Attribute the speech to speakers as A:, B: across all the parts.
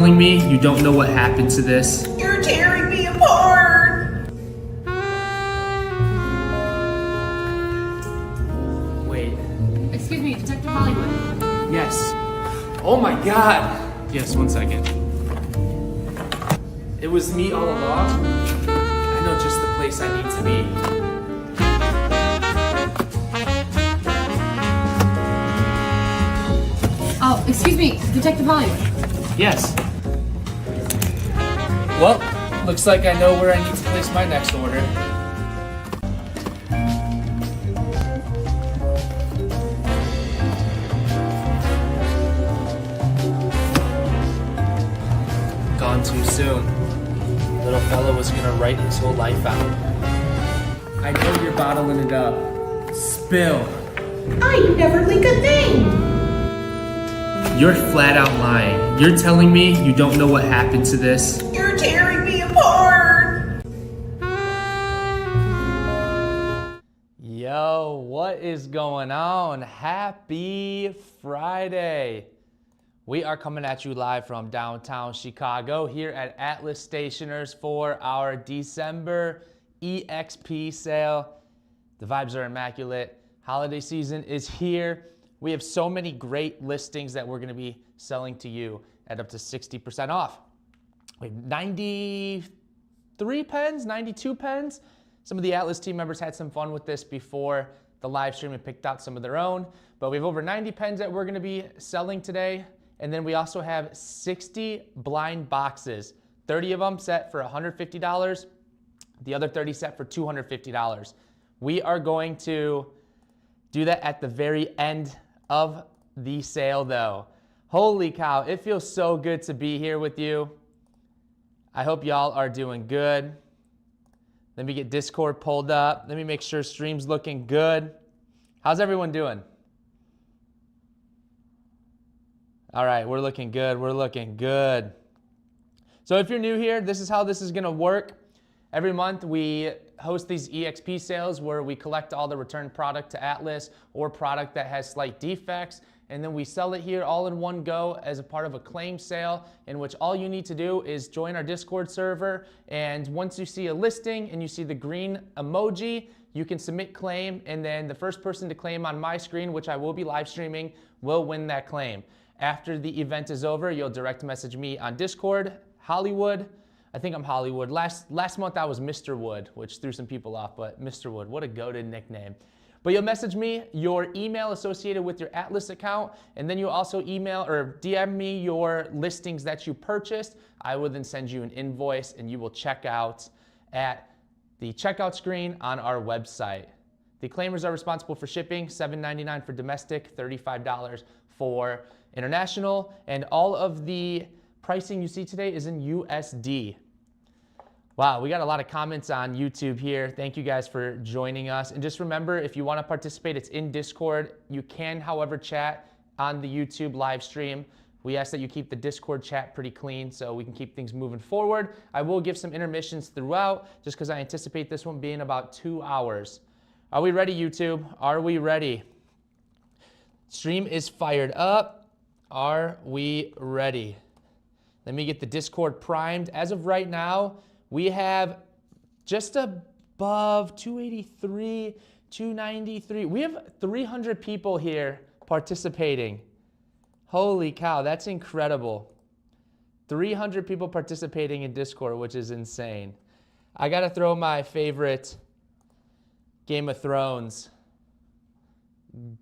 A: Telling me you don't know what happened to this?
B: You're tearing me apart!
A: Wait.
C: Excuse me, Detective Hollywood.
A: Yes. Oh my god! Yes, 1 second. It was me all along. I know just the place I need to be.
C: Oh, excuse me, Detective Hollywood.
A: Yes. Well, looks like I know where I need to place my next order. Gone too soon. Little fella was gonna write his whole life out. I know you're bottling it up. Spill.
B: I never leak a thing!
A: You're flat out lying. You're telling me you don't know what happened to this?
B: You're tearing me apart!
D: Yo, what is going on? Happy Friday. We are coming at you live from downtown Chicago here at Atlas Stationers for our December EXP sale. The vibes are immaculate. Holiday season is here. We have so many great listings that we're going to be selling to you at up to 60% off. We have 93 pens, 92 pens. Some of the Atlas team members had some fun with this before the live stream and picked out some of their own. But we have over 90 pens that we're going to be selling today. And then we also have 60 blind boxes, 30 of them set for $150, the other 30 set for $250. We are going to do that at the very end of the sale though. Holy cow, it feels so good to be here with you. I hope y'all are doing good. Let me get Discord pulled up. Let me make sure stream's looking good. How's everyone doing? All right, we're looking good, we're looking good. So if you're new here, this is how this is gonna work. Every month we host these EXP sales where we collect all the returned product to Atlas or product that has slight defects, and then we sell it here all in one go as a part of a claim sale, in which all you need to do is join our Discord server, and once you see a listing and you see the green emoji, you can submit claim, and then the first person to claim on my screen, which I will be live streaming, will win that claim. After the event is over, you'll direct message me on Discord, Hollywood. I think I'm Hollywood. Last month I was Mr. Wood, which threw some people off, but Mr. Wood, what a goated nickname. But you'll message me your email associated with your Atlas account, and then you'll also email or DM me your listings that you purchased. I will then send you an invoice, and you will check out at the checkout screen on our website. The claimers are responsible for shipping, $7.99 for domestic, $35 for international, and all of the pricing you see today is in USD. Wow, we got a lot of comments on YouTube here. Thank you guys for joining us. And just remember, if you want to participate, it's in Discord. You can, however, chat on the YouTube live stream. We ask that you keep the Discord chat pretty clean so we can keep things moving forward. I will give some intermissions throughout just because I anticipate this one being about 2 hours. Are we ready, YouTube? Are we ready? Stream is fired up. Are we ready? Let me get the Discord primed. As of right now, we have just above 283, 293. We have 300 people here participating. Holy cow, that's incredible. 300 people participating in Discord, which is insane. I gotta throw my favorite Game of Thrones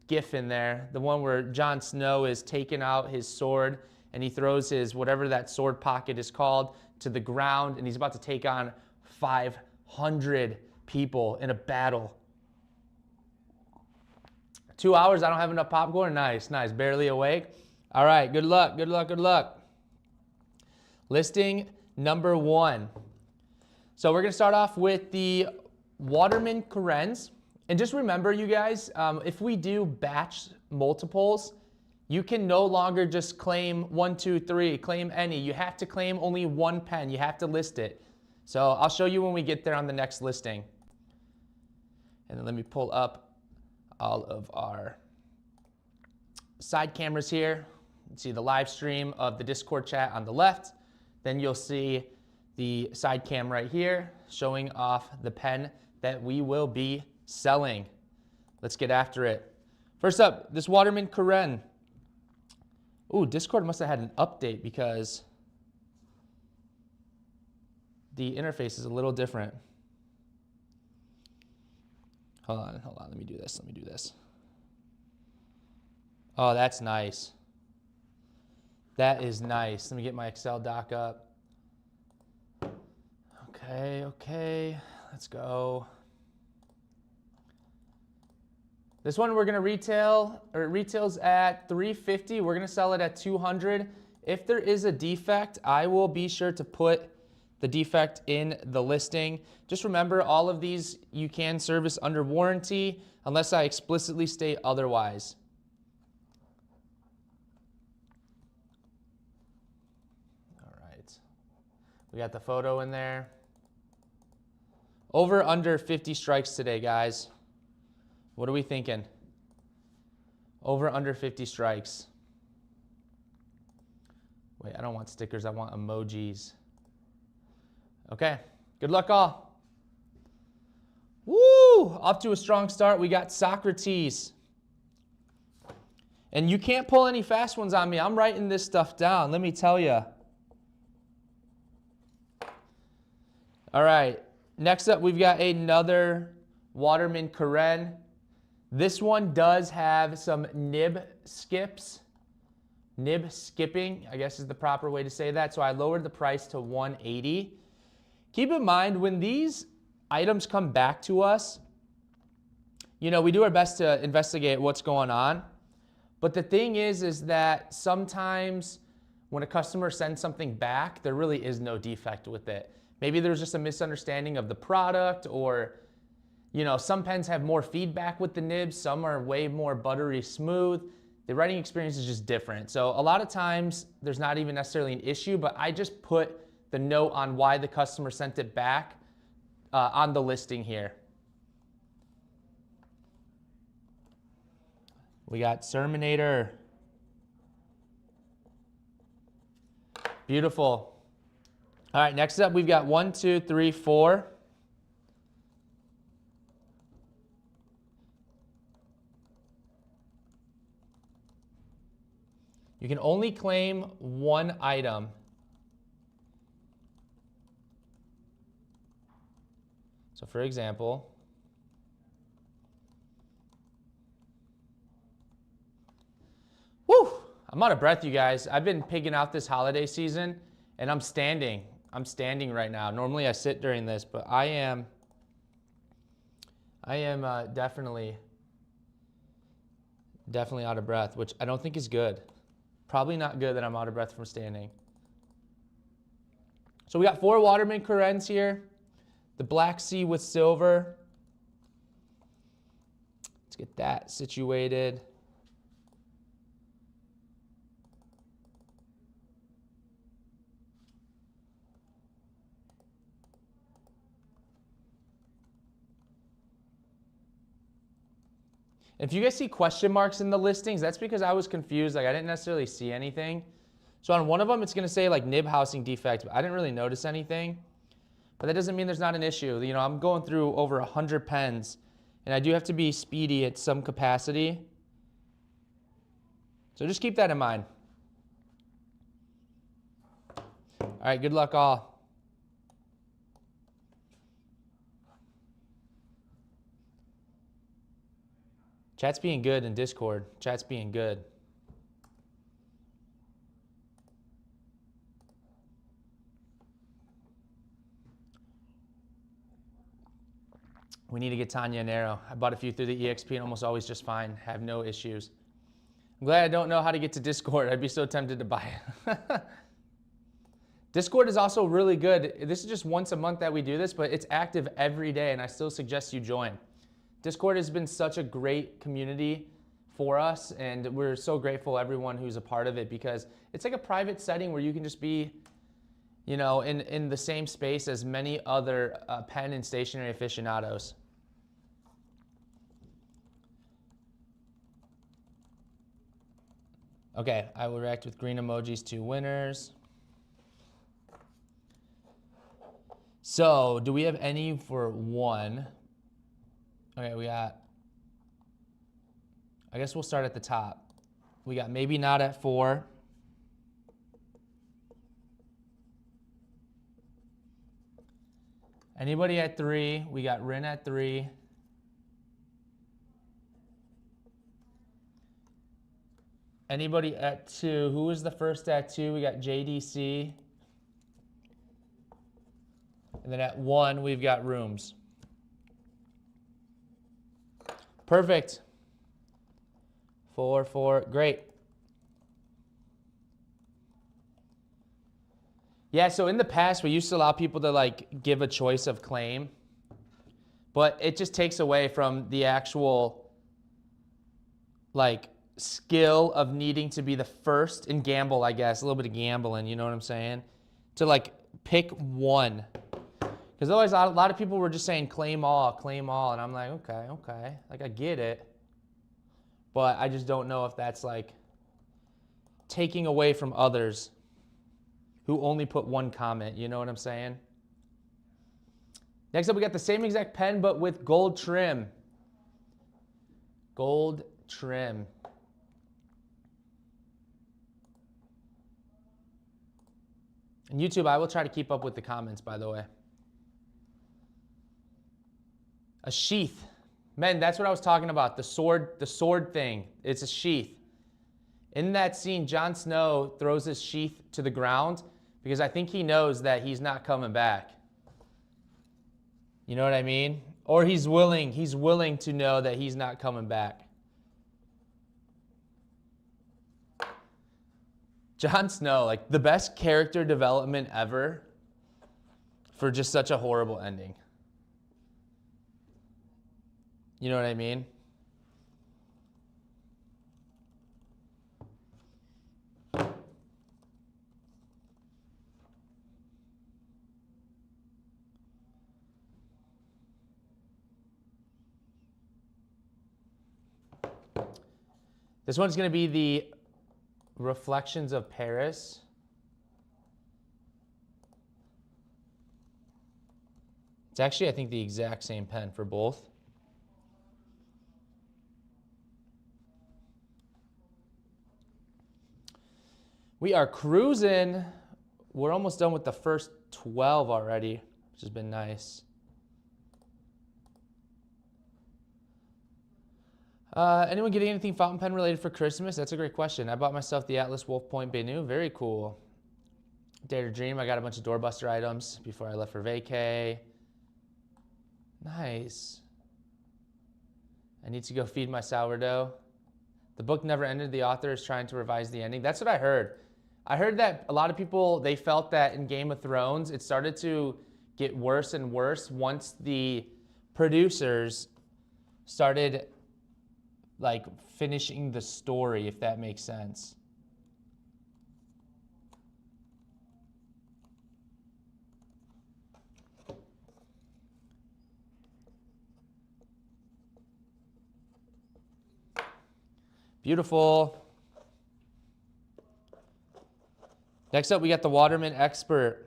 D: GIF in there. The one where Jon Snow is taking out his sword and he throws his, whatever that sword pocket is called, to the ground, and he's about to take on 500 people in a battle. 2 hours, I don't have enough popcorn? Nice, nice, barely awake. All right, good luck, good luck, good luck. Listing number 1. So we're gonna start off with the Waterman Carens. And just remember, you guys, if we do batch multiples, you can no longer just claim 1, 2, 3, claim any. You have to claim only one pen. You have to list it. So I'll show you when we get there on the next listing. And then let me pull up all of our side cameras here. see the live stream of the Discord chat on the left. Then you'll see the side cam right here showing off the pen that we will be selling. Let's get after it. First up, this Waterman Karen. Ooh, Discord must have had an update because the interface is a little different. Hold on, let me do this. Oh, that's nice. That is nice. Let me get my Excel doc up. Okay, let's go. This one we're gonna retail, or it retails at $350. We're gonna sell it at $200. If there is a defect, I will be sure to put the defect in the listing. Just remember, all of these you can service under warranty unless I explicitly state otherwise. All right, we got the photo in there. Over under 50 strikes today, guys. What are we thinking? Over under 50 strikes. Wait, I don't want stickers, I want emojis. Okay, good luck all. Woo, off to a strong start. We got Socrates. And you can't pull any fast ones on me. I'm writing this stuff down, let me tell you. All right, next up we've got another Waterman Karen. This one does have some nib skips. Nib skipping, I guess is the proper way to say that. So I lowered the price to $180. Keep in mind, when these items come back to us, you know, we do our best to investigate what's going on. But the thing is that sometimes when a customer sends something back, there really is no defect with it. Maybe there's just a misunderstanding of the product, or you know, some pens have more feedback with the nibs, some are way more buttery smooth. The writing experience is just different. So a lot of times there's not even necessarily an issue, but I just put the note on why the customer sent it back on the listing here. We got Sermonator. Beautiful. All right, next up we've got 1, 2, 3, 4. You can only claim one item. So for example, woo, I'm out of breath, you guys. I've been pigging out this holiday season and I'm standing. I'm standing right now. Normally I sit during this, but I am definitely out of breath, which I don't think is good. Probably not good that I'm out of breath from standing. So we got 4 Waterman Karens here. The Black Sea with silver. Let's get that situated. If you guys see question marks in the listings, that's because I was confused. Like, I didn't necessarily see anything. So on one of them, it's gonna say like nib housing defect, but I didn't really notice anything. But that doesn't mean there's not an issue. You know, I'm going through over 100 pens, and I do have to be speedy at some capacity. So just keep that in mind. All right, good luck all. Chat's being good in Discord. Chat's being good. We need to get Tanya an arrow. I bought a few through the EXP and almost always just fine. Have no issues. I'm glad I don't know how to get to Discord. I'd be so tempted to buy it. Discord is also really good. This is just once a month that we do this, but it's active every day, and I still suggest you join. Discord has been such a great community for us, and we're so grateful everyone who's a part of it, because it's like a private setting where you can just be, you know, in the same space as many other pen and stationery aficionados. Okay, I will react with green emojis to winners. So, do we have any for 1? Okay, we got, I guess we'll start at the top. We got maybe not at 4. Anybody at 3? We got Rin at 3. Anybody at 2? Who was the first at 2? We got JDC. And then at 1, we've got Rooms. Perfect. 4, 4, great. Yeah, so in the past, we used to allow people to like give a choice of claim, but it just takes away from the actual like skill of needing to be the first and gamble, I guess, a little bit of gambling, you know what I'm saying? To like pick one. Because otherwise, a lot of people were just saying claim all, and I'm like, okay, like I get it, but I just don't know if that's like taking away from others who only put one comment, you know what I'm saying? Next up, we got the same exact pen, but with gold trim. Gold trim. And YouTube, I will try to keep up with the comments, by the way. A sheath. Men, that's what I was talking about, the sword thing. It's a sheath. In that scene, Jon Snow throws his sheath to the ground because I think he knows that he's not coming back. You know what I mean? Or he's willing to know that he's not coming back. Jon Snow, like the best character development ever for just such a horrible ending. You know what I mean? This one's going to be the Reflections of Paris. It's actually, I think, the exact same pen for both. We are cruising. We're almost done with the first 12 already, which has been nice. Anyone getting anything fountain pen related for Christmas? That's a great question. I bought myself the Atlas Wolf Point Benu. Very cool. Dare to Dream. I got a bunch of doorbuster items before I left for vacay. Nice. I need to go feed my sourdough. The book never ended. The author is trying to revise the ending. That's what I heard. I heard that a lot of people, they felt that in Game of Thrones, it started to get worse and worse once the producers started like finishing the story, if that makes sense. Beautiful. Next up, we got the Waterman Expert.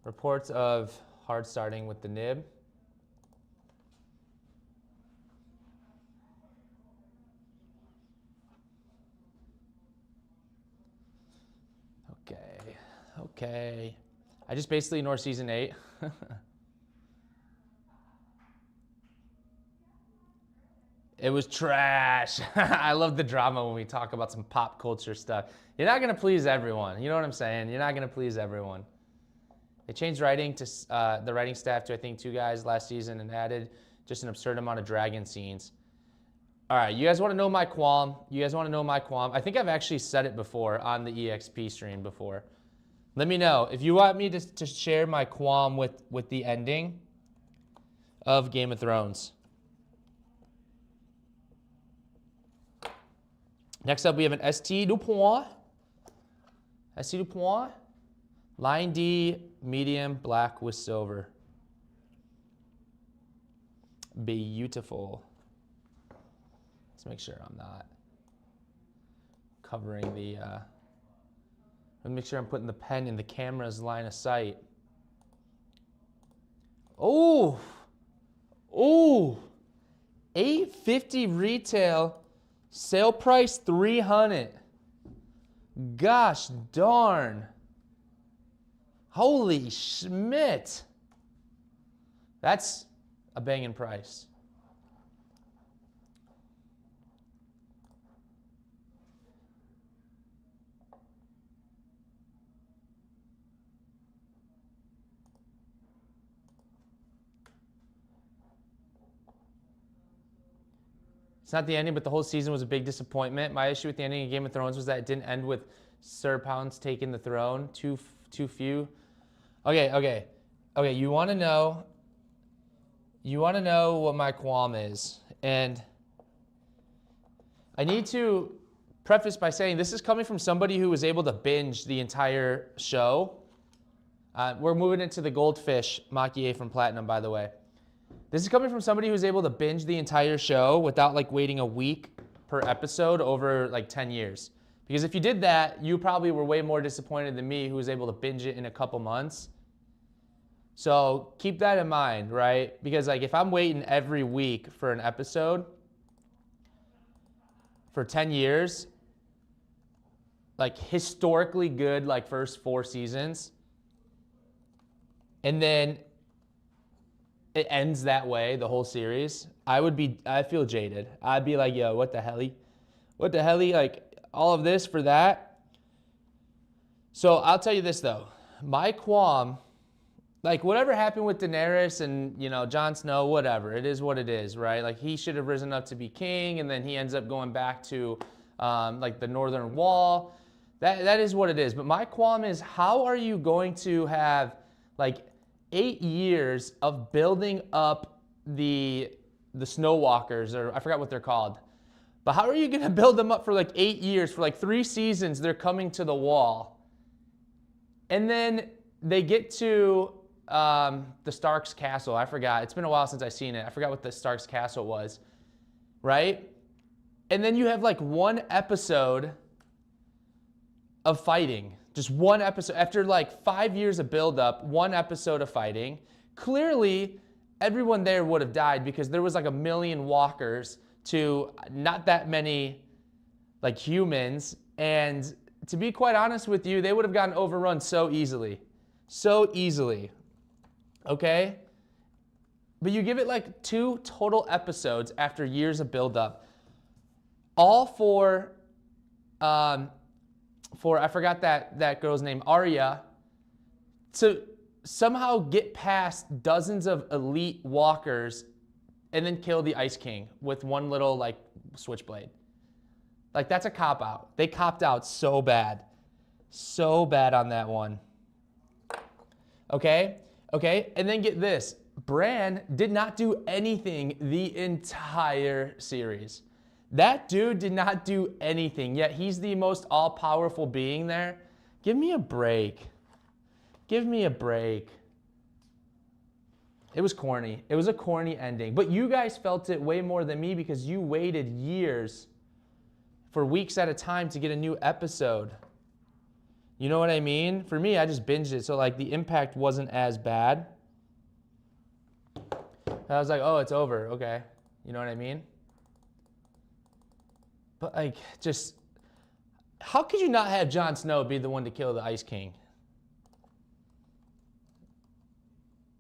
D: Reports of hard starting with the nib. Okay. I just basically ignore season 8. It was trash. I love the drama when we talk about some pop culture stuff. You're not gonna please everyone. You know what I'm saying? You're not gonna please everyone. They changed writing to the writing staff to, I think, 2 guys last season and added just an absurd amount of dragon scenes. All right, you guys want to know my qualm? I think I've actually said it before on the EXP stream before. Let me know if you want me to share my qualm with the ending of Game of Thrones. Next up, we have an ST Dupont. Line D, medium, black with silver. beautiful. Let's make sure I'm not covering the, let me make sure I'm putting the pen in the camera's line of sight. Oh, $8.50 retail, sale price $300. Gosh darn. Holy schmidt. That's a banging price. It's not the ending, but the whole season was a big disappointment. My issue with the ending of Game of Thrones was that it didn't end with Sir Pounds taking the throne. Too few. Okay. You want to know what my qualm is, and I need to preface by saying this is coming from somebody who was able to binge the entire show. We're moving into the goldfish maki from Platinum, by the way. This is coming from somebody who's able to binge the entire show without like waiting a week per episode over like 10 years. Because if you did that, you probably were way more disappointed than me, who was able to binge it in a couple months. So keep that in mind, right? Because like if I'm waiting every week for an episode for 10 years, like historically good like first 4 seasons, and then it ends that way, the whole series, I feel jaded. I'd be like, yo, what the hell? Like all of this for that? So I'll tell you this though, my qualm, like whatever happened with Daenerys and, you know, Jon Snow, whatever, it is what it is, right? Like he should have risen up to be king, and then he ends up going back to like the Northern Wall. That is what it is. But my qualm is, how are you going to have like 8 years of building up the Snow Walkers, or I forgot what they're called. But how are you going to build them up for like 8 years? For like 3 seasons, they're coming to the wall. And then they get to the Stark's castle. I forgot. It's been a while since I've seen it. I forgot what the Stark's castle was, right? And then you have like 1 episode of fighting. Just 1 episode. After like 5 years of build-up, 1 episode of fighting. Clearly, everyone there would have died because there was like 1 million walkers to not that many like humans. And to be quite honest with you, they would have gotten overrun so easily. So easily. Okay? But you give it like 2 total episodes after years of build-up. All for I forgot that girl's name, Arya, to somehow get past dozens of elite walkers and then kill the Ice King with 1 little like switchblade. Like that's a cop-out. They copped out so bad. So bad on that one. Okay? And then get this. Bran did not do anything the entire series. That dude did not do anything, yet he's the most all-powerful being there. Give me a break. Give me a break. It was corny. It was a corny ending. But you guys felt it way more than me because you waited years for weeks at a time to get a new episode. You know what I mean? For me, I just binged it, so like the impact wasn't as bad. I was like, oh, it's over. Okay. You know what I mean? But like, just, how could you not have Jon Snow be the one to kill the Ice King?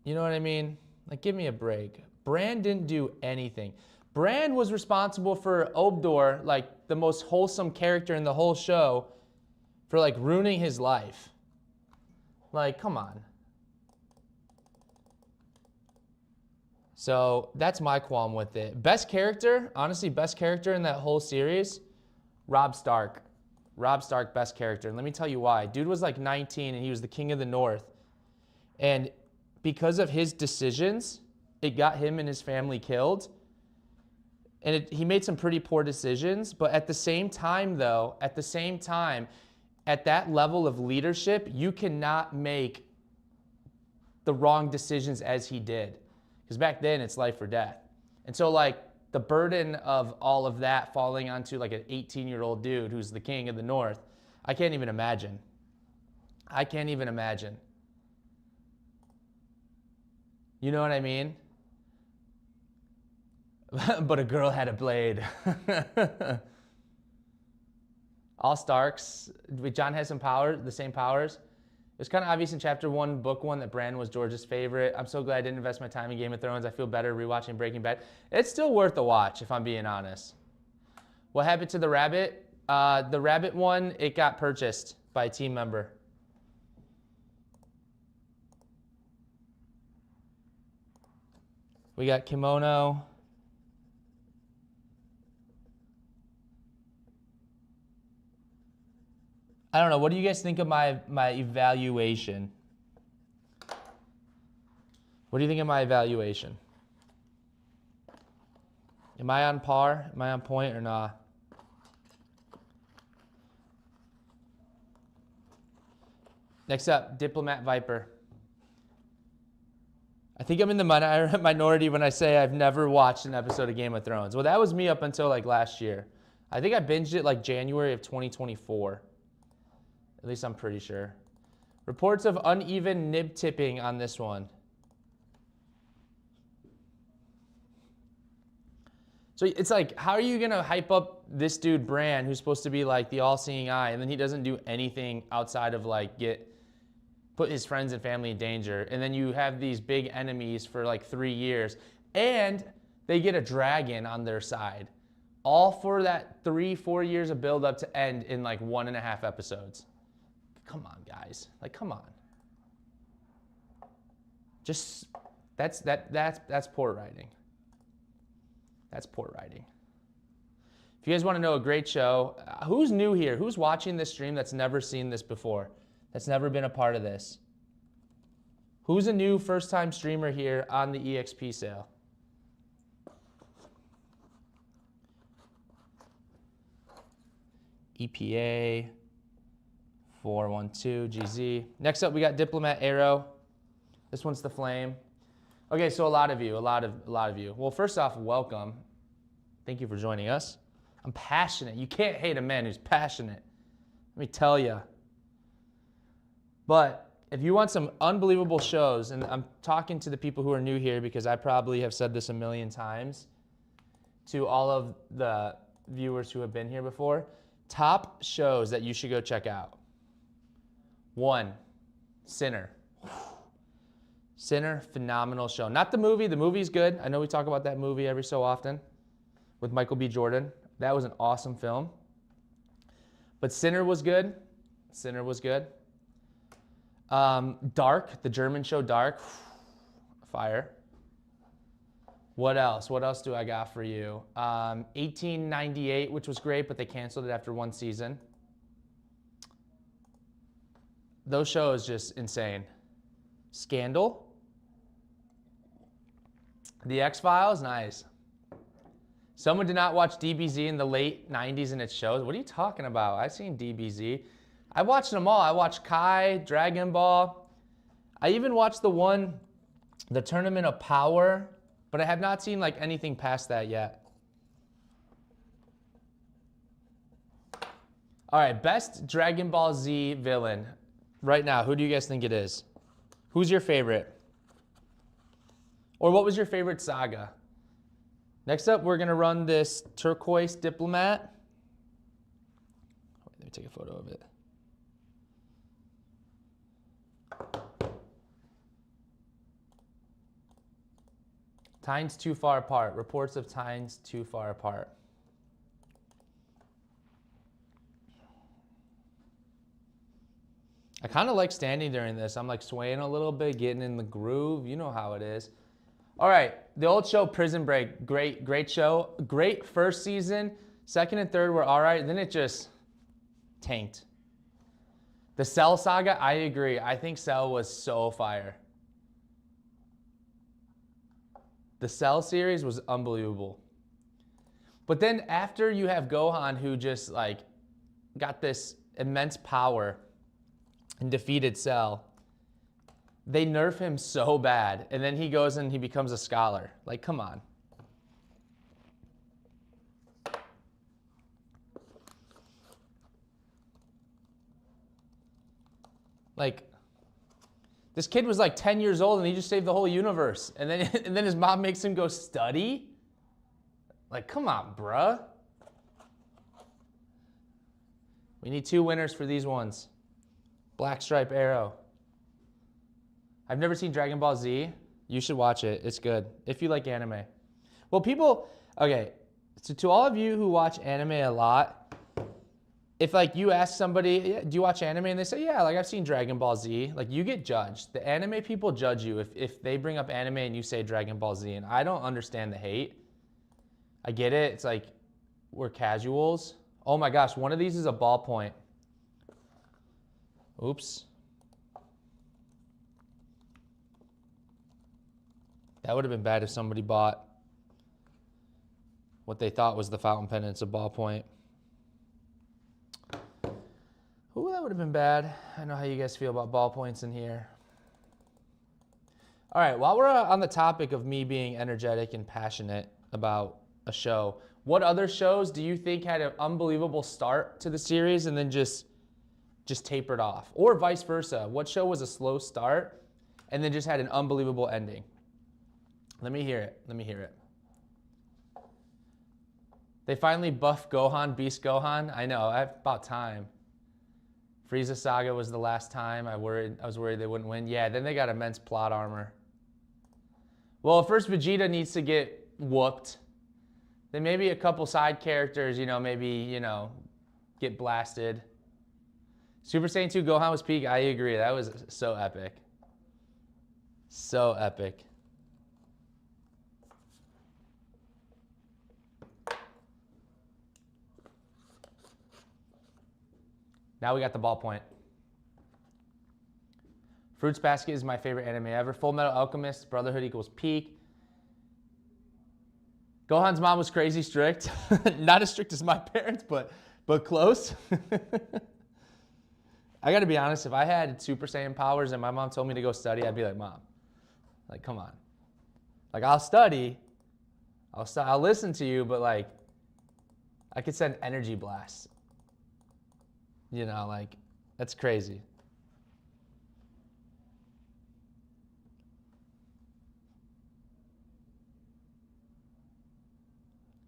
D: You know what I mean? Like, give me a break. Bran didn't do anything. Bran was responsible for Obdor, like the most wholesome character in the whole show, for like ruining his life. Like, come on. So that's my qualm with it. Best character, honestly, best character in that whole series, Robb Stark. Robb Stark, best character. And let me tell you why. Dude was like 19 and he was the king of the North. And because of his decisions, it got him and his family killed. And he made some pretty poor decisions. But at the same time, though, at that level of leadership, you cannot make the wrong decisions as he did. Because back then, it's life or death. And so like the burden of all of that falling onto like an 18-year-old dude who's the king of the North, I can't even imagine. I can't even imagine. You know what I mean? But a girl had a blade. All Starks. John has some power, the same powers. It was kind of obvious in chapter 1, book 1, that Bran was George's favorite. I'm so glad I didn't invest my time in Game of Thrones. I feel better rewatching Breaking Bad. It's still worth a watch, if I'm being honest. What happened to the rabbit? The rabbit one, it got purchased by a team member. We got kimono. I don't know. What do you guys think of my evaluation? What do you think of my evaluation? Am I on par? Am I on point or not? Next up, Diplomat Viper. I think I'm in the minority when I say I've never watched an episode of Game of Thrones. Well, that was me up until like last year. I think I binged it like January of 2024. At least I'm pretty sure. Reports of uneven nib tipping on this one. So it's like, how are you going to hype up this dude, Bran, who's supposed to be like the all-seeing eye, and then he doesn't do anything outside of like put his friends and family in danger. And then you have these big enemies for like 3 years, and they get a dragon on their side. All for that 3-4 years of build-up to end in like 1.5 episodes. Come on, guys. Like, come on. Just, that's poor writing. That's poor writing. If you guys want to know a great show, who's new here? Who's watching this stream that's never seen this before? That's never been a part of this? Who's a new first-time streamer here on the EXP sale? EPA 412 GZ. Next up, we got Diplomat Arrow. This one's the Flame. Okay, so a lot of you. Well, first off, welcome. Thank you for joining us. I'm passionate. You can't hate a man who's passionate. Let me tell you. But if you want some unbelievable shows, and I'm talking to the people who are new here because I probably have said this a million times to all of the viewers who have been here before, top shows that you should go check out. 1, Sinner. Sinner, phenomenal show. Not the movie. The movie's good. I know we talk about that movie every so often with Michael B. Jordan. That was an awesome film. But Sinner was good. Sinner was good. Dark, the German show Dark. Fire. What else? What else do I got for you? 1898, which was great, but they canceled it after 1 season. Those shows just insane. Scandal. The X-Files, nice. Someone did not watch DBZ in the late 90s and it shows. What are you talking about? I've seen DBZ. I watched them all. I watched Kai, Dragon Ball. I even watched the one, the Tournament of Power, but I have not seen like anything past that yet. All right, best Dragon Ball Z villain. Right now, who do you guys think it is? Who's your favorite? Or what was your favorite saga? Next up, we're going to run this turquoise diplomat. Let me take a photo of it. Tines too far apart. Reports of tines too far apart. I kind of like standing during this. I'm like swaying a little bit, getting in the groove. You know how it is. All right, the old show Prison Break, great show. Great first season. Second and third were all right. Then it just tanked. The Cell saga, I agree. I think Cell was so fire. The Cell series was unbelievable. But then after you have Gohan, who just like got this immense power and defeated Cell, they nerf him so bad, and then he goes and he becomes a scholar. Like, come on. Like, this kid was like 10 years old and he just saved the whole universe. And then, and then his mom makes him go study? Like, come on, bruh. We need 2 winners for these ones. Black Stripe Arrow. I've never seen Dragon Ball Z. You should watch it. It's good. If you like anime. Well, people, okay, so to all of you who watch anime a lot, if like you ask somebody, yeah, do you watch anime? And they say, yeah, like I've seen Dragon Ball Z. Like you get judged. The anime people judge you if they bring up anime and you say Dragon Ball Z. And I don't understand the hate. I get it. It's like we're casuals. Oh my gosh, one of these is a ballpoint. Oops. That would have been bad if somebody bought what they thought was the fountain pen and it's a ballpoint. Ooh, that would have been bad. I know how you guys feel about ballpoints in here. All right, while we're on the topic of me being energetic and passionate about a show, what other shows do you think had an unbelievable start to the series and then just tapered off? Or vice versa, what show was a slow start and then just had an unbelievable ending? Let me hear it. Let me hear it. They finally buffed Gohan, Beast Gohan. I know, about time. Frieza Saga was the last time. I was worried they wouldn't win. Yeah, then they got immense plot armor. Well, first Vegeta needs to get whooped. Then maybe a couple side characters, maybe, get blasted. Super Saiyan 2 Gohan was peak. I agree. That was so epic. So epic. Now we got the ballpoint. Fruits Basket is my favorite anime ever. Full Metal Alchemist, Brotherhood equals peak. Gohan's mom was crazy strict. Not as strict as my parents, but close. I gotta be honest, if I had Super Saiyan powers and my mom told me to go study, I'd be like, Mom, like, come on. Like, I'll study, I'll listen to you, but like, I could send energy blasts. Like, that's crazy.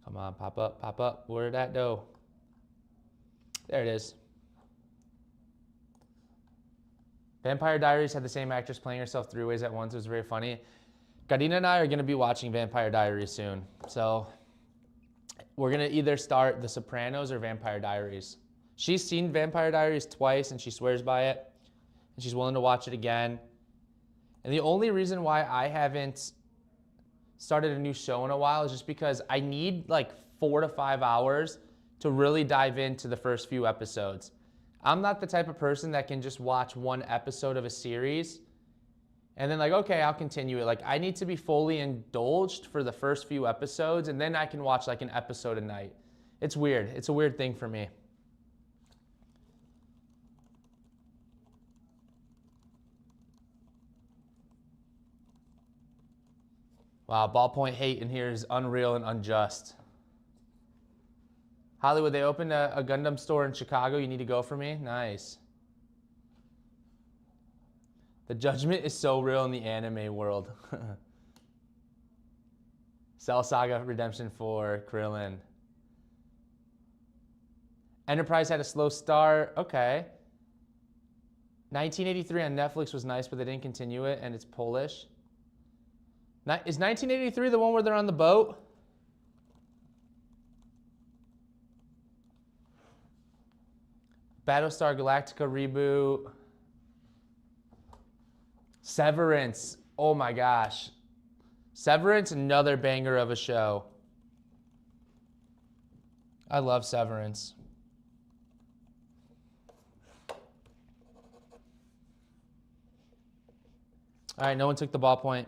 D: Come on, pop up, pop up. Where'd that go? There it is. Vampire Diaries had the same actress playing herself 3 ways at once. It was very funny. Karina and I are going to be watching Vampire Diaries soon. So we're going to either start The Sopranos or Vampire Diaries. She's seen Vampire Diaries twice and she swears by it. And she's willing to watch it again. And the only reason why I haven't started a new show in a while is just because I need like 4 to 5 hours to really dive into the first few episodes. I'm not the type of person that can just watch 1 episode of a series and then like, okay, I'll continue it. Like, I need to be fully indulged for the first few episodes and then I can watch like an episode a night. It's weird. It's a weird thing for me. Wow, ballpoint hate in here is unreal and unjust. Hollywood, they opened a Gundam store in Chicago. You need to go for me? Nice. The judgment is so real in the anime world. Cell Saga Redemption 4, Krillin. Enterprise had a slow start. Okay. 1983 on Netflix was nice, but they didn't continue it, and it's Polish. Is 1983 the one where they're on the boat? Battlestar Galactica reboot. Severance. Oh my gosh. Severance, another banger of a show. I love Severance. All right, no one took the ballpoint.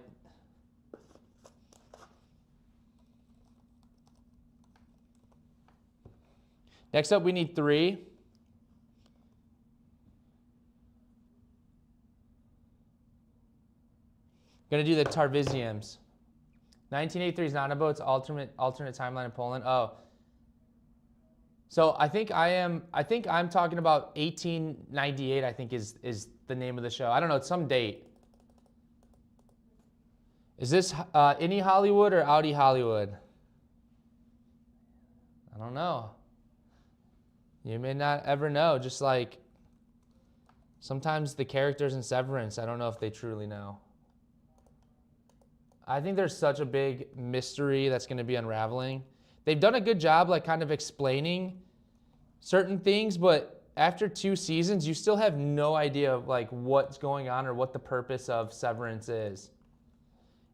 D: Next up, we need 3. Gonna do the Tarvisiums. 1983 is not a boat, it's alternate timeline in Poland. Oh. So I think I'm talking about 1898, I think is the name of the show. I don't know, it's some date. Is this Any Hollywood or Outie Hollywood? I don't know. You may not ever know, just like sometimes the characters in Severance, I don't know if they truly know. I think there's such a big mystery that's going to be unraveling. They've done a good job like kind of explaining certain things, but after 2 seasons, you still have no idea of like what's going on or what the purpose of Severance is.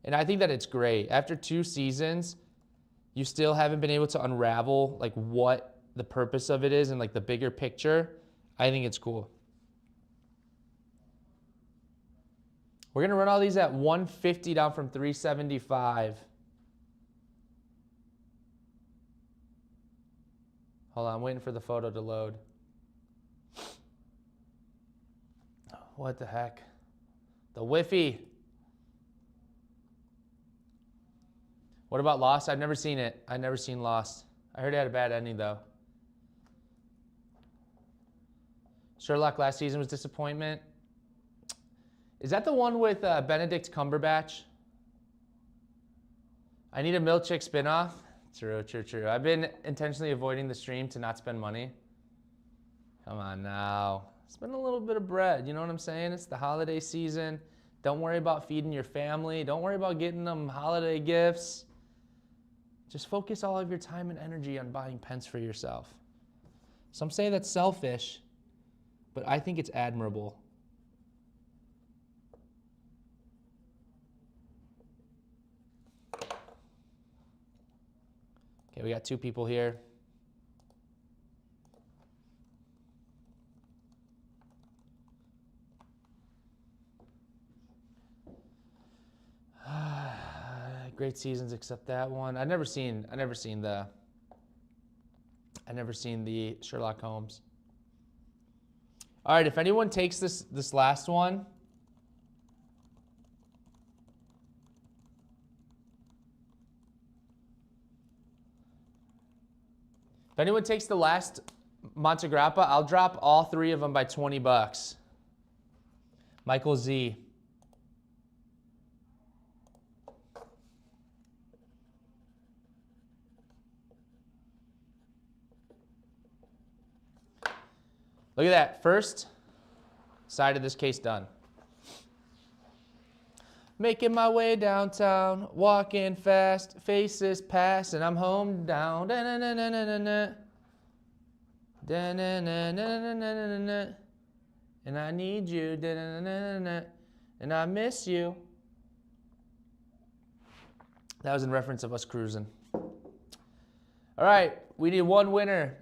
D: And I think that it's great. After 2 seasons, you still haven't been able to unravel like what the purpose of it is and like the bigger picture. I think it's cool. We're going to run all these at 150 down from 375. Hold on, I'm waiting for the photo to load. What the heck? The Whiffy. What about Lost? I've never seen it. I've never seen Lost. I heard it had a bad ending though. Sherlock last season was disappointment. Is that the one with Benedict Cumberbatch? I need a milkshake spinoff. True. I've been intentionally avoiding the stream to not spend money. Come on now. Spend a little bit of bread, you know what I'm saying? It's the holiday season. Don't worry about feeding your family. Don't worry about getting them holiday gifts. Just focus all of your time and energy on buying pens for yourself. Some say that's selfish, but I think it's admirable. Okay, we got 2 people here. Great seasons except that one. I never seen the Sherlock Holmes. All right, if anyone takes this last one, if anyone takes the last Montegrappa, I'll drop all 3 of them by $20. Michael Z. Look at that. First side of this case done. Making my way downtown, walking fast, faces pass, and I'm home down. Da-na-na-na-na-na-na. Da-na-na-na-na-na-na-na. And I need you. Da-na-na-na-na. And I miss you. That was in reference of us cruising. All right, we need 1 winner.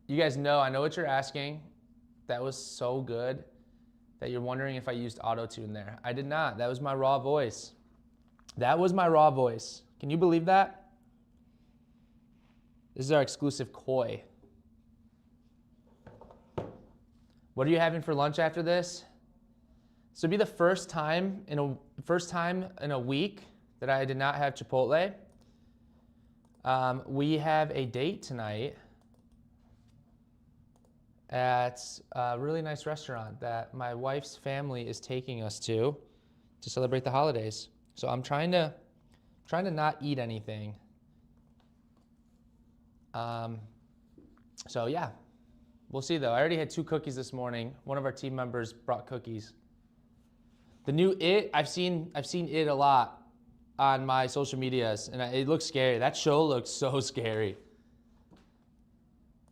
D: You guys know, I know what you're asking. That was so good that you're wondering if I used auto-tune there. I did not. That was my raw voice. That was my raw voice. Can you believe that? This is our exclusive koi. What are you having for lunch after this? This will be the first time in a week that I did not have Chipotle. We have a date tonight at a really nice restaurant that my wife's family is taking us to celebrate the holidays. So I'm trying to not eat anything. So yeah, we'll see though. I already had 2 cookies this morning. One of our team members brought cookies. The new It, I've seen It a lot on my social medias, and it looks scary. That show looks so scary.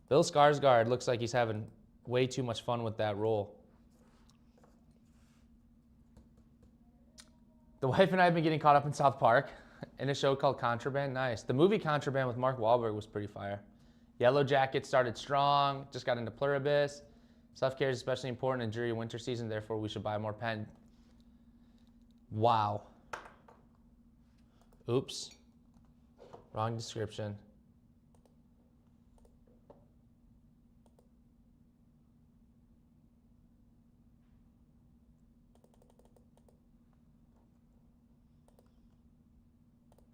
D: Bill Skarsgård looks like he's having way too much fun with that role. The wife and I have been getting caught up in South Park in a show called Contraband. Nice. The movie Contraband with Mark Wahlberg was pretty fire. Yellow Jacket started strong, just got into Pluribus. Self-care is especially important in dreary winter season, therefore we should buy more pen. Wow. Oops. Wrong description.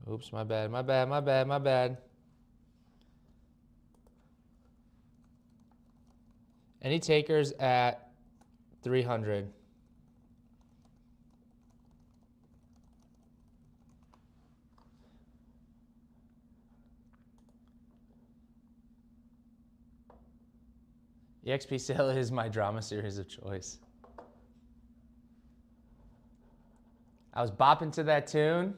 D: Oops, my bad. Any takers at 300? EXP sale is my drama series of choice. I was bopping to that tune.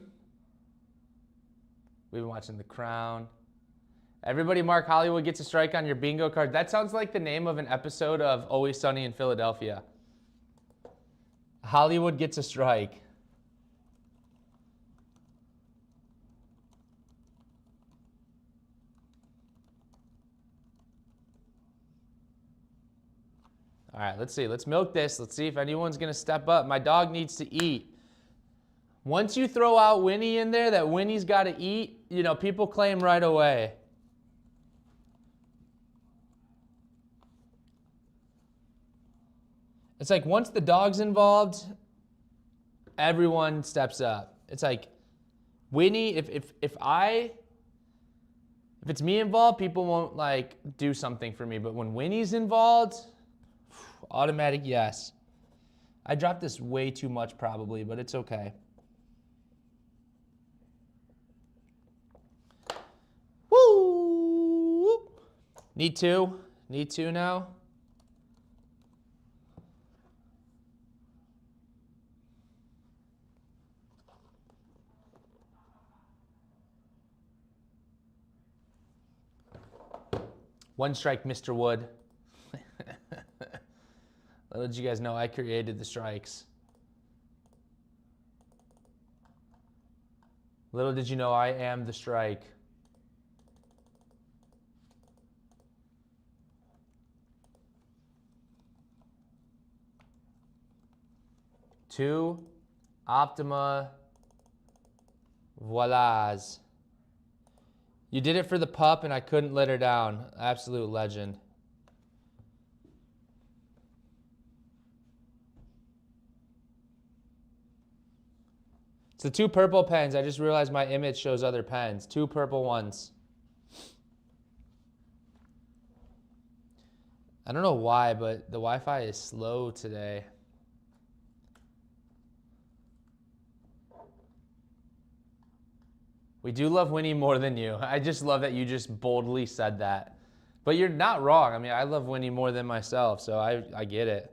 D: We've been watching The Crown. Everybody mark Hollywood gets a strike on your bingo card. That sounds like the name of an episode of Always Sunny in Philadelphia. Hollywood gets a strike. All right, let's see. Let's milk this. Let's see if anyone's going to step up. My dog needs to eat. Once you throw out Winnie in there, that Winnie's got to eat, you know, people claim right away. It's like once the dog's involved, everyone steps up. It's like Winnie, if it's me involved, people won't like do something for me. But when Winnie's involved, automatic yes. I dropped this way too much probably, but it's okay. Woo! Need two? Need two now? One strike, Mr. Wood. Little did you guys know I created the strikes. Little did you know I am the strike. Two Optima Voilas. You did it for the pup and I couldn't let her down. Absolute legend. It's the two purple pens. I just realized my image shows other pens. Two purple ones. I don't know why, but the Wi-Fi is slow today. We do love Winnie more than you. I just love that you just boldly said that. But you're not wrong. I mean, I love Winnie more than myself, so I get it.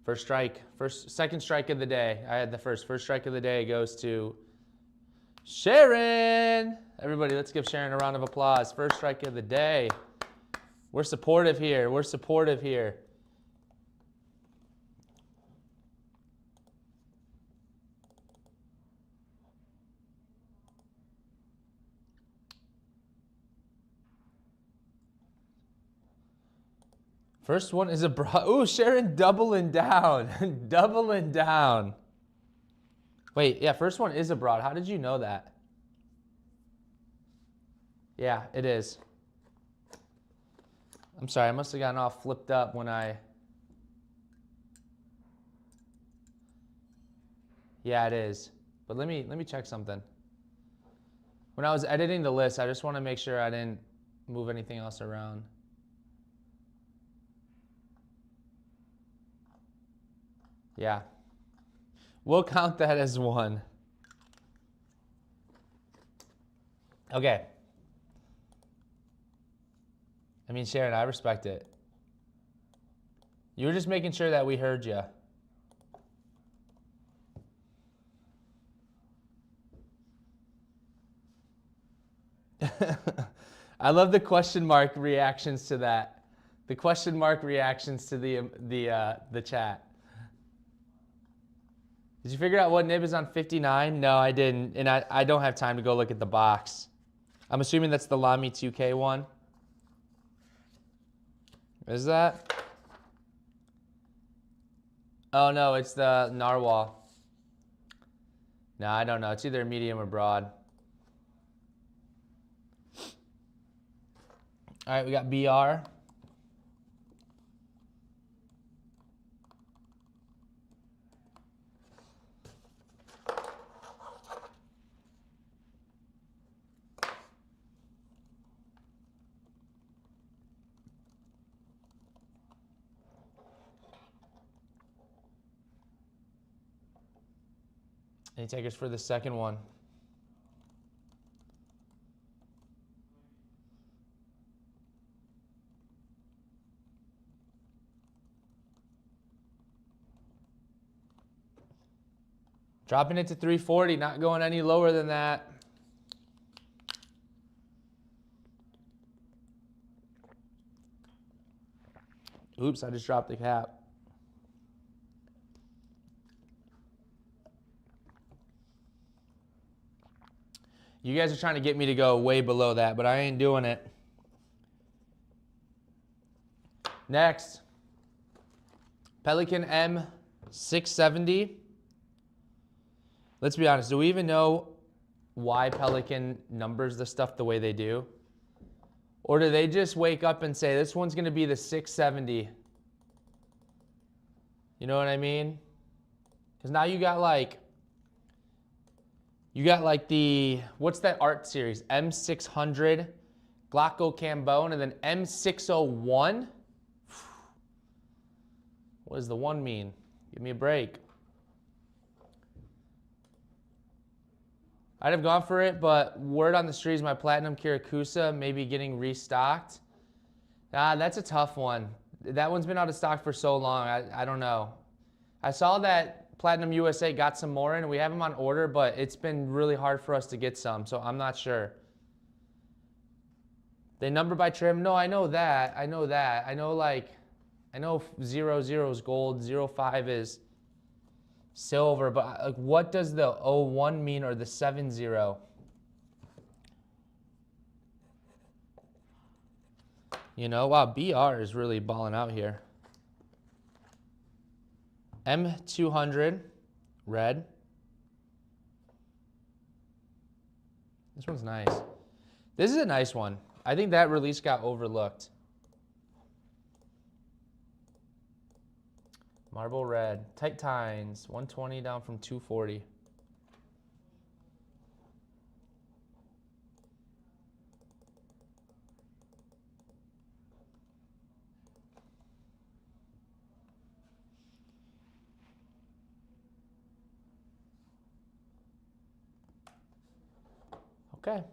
D: First strike, second strike of the day. I had the first strike of the day goes to Sharon. Everybody, let's give Sharon a round of applause. First strike of the day. We're supportive here. We're supportive here. First one is a broad. Ooh, Sharon doubling down. Doubling down. Wait, yeah, first one is a broad. How did you know that? Yeah, it is. I'm sorry, I must have gotten all flipped up when I... Yeah, it is. But let me check something. When I was editing the list, I just want to make sure I didn't move anything else around. Yeah. We'll count that as one. Okay. I mean, Sharon, I respect it. You were just making sure that we heard you. I love the question mark reactions to that. The question mark reactions to the chat. Did you figure out what nib is on 59? No, I didn't, and I don't have time to go look at the box. I'm assuming that's the Lamy 2K one. Is that? Oh no, it's the Narwhal. No, I don't know. It's either medium or broad. All right, we got BR. Any takers for the second one? Dropping it to 340, not going any lower than that. Oops, I just dropped the cap. You guys are trying to get me to go way below that, but I ain't doing it. Next, Pelican M670. Let's be honest, do we even know why Pelican numbers the stuff the way they do? Or do they just wake up and say, this one's gonna be the 670? You know what I mean? Because now you got like the, what's that art series? M600, Glauco Cambone, and then M601? What does the one mean? Give me a break. I'd have gone for it, but word on the street is my Platinum Kirakusa may be getting restocked. That's a tough one. That one's been out of stock for so long, I don't know. I saw that Platinum USA got some more in, we have them on order, but it's been really hard for us to get some, so I'm not sure. They number by trim? No, I know that. I know 00 is gold, 05 is silver, but like, what does the 01 mean or the 70? You know, wow, BR is really balling out here. M200, red. This one's nice. This is a nice one. I think that release got overlooked. Marble red, tight tines, 120 down from 240. Okay,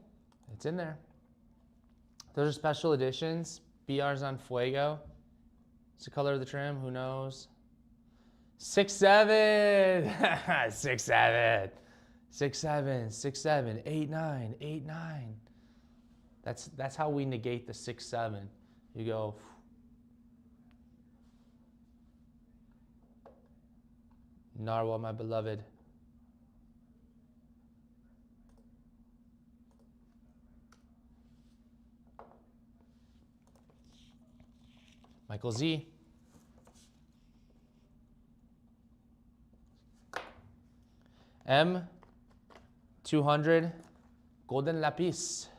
D: it's in there. Those are special editions. BR's on Fuego. What's the color of the trim? Who knows? 6'7", 6'7", 6'7", 6'7", 8'9", 8'9". That's how we negate the 6'7". You go. Narwhal, my beloved. Michael Z. M200 Golden Lapis.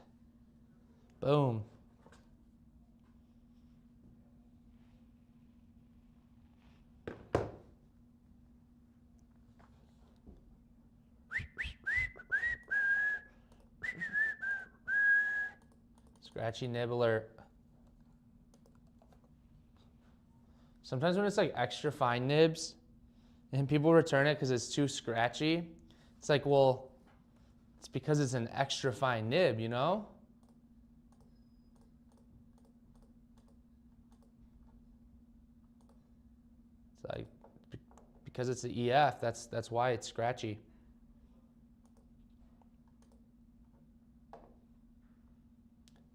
D: Boom. Scratchy nibbler. Sometimes when it's like extra fine nibs and people return it because it's too scratchy, it's like, well, it's because it's an extra fine nib, you know? It's like, because it's the EF, that's why it's scratchy.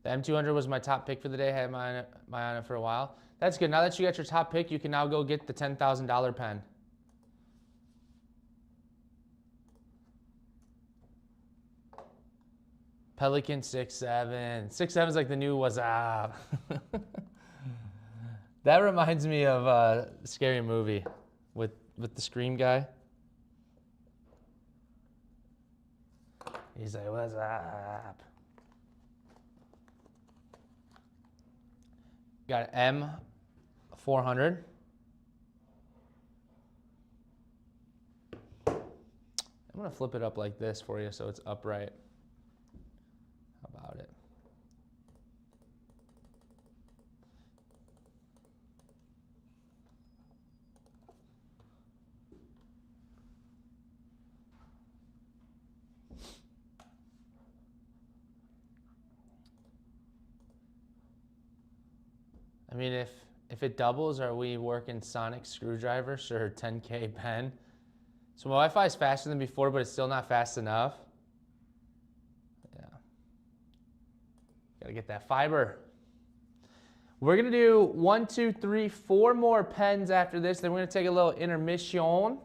D: The M200 was my top pick for the day. I had my on it for a while. That's good. Now that you got your top pick, you can now go get the $10,000 pen. Pelican 6'7". 6'7" is like the new what's up. That reminds me of a scary movie with the Scream guy. He's like, what's up? Got M400. I'm gonna flip it up like this for you so it's upright. How about it? I mean, if it doubles, are we working sonic screwdrivers or 10K pen? So my Wi-Fi is faster than before, but it's still not fast enough. Yeah. Gotta get that fiber. We're gonna do 1, 2, 3, 4 more pens after this. Then we're gonna take a little intermission.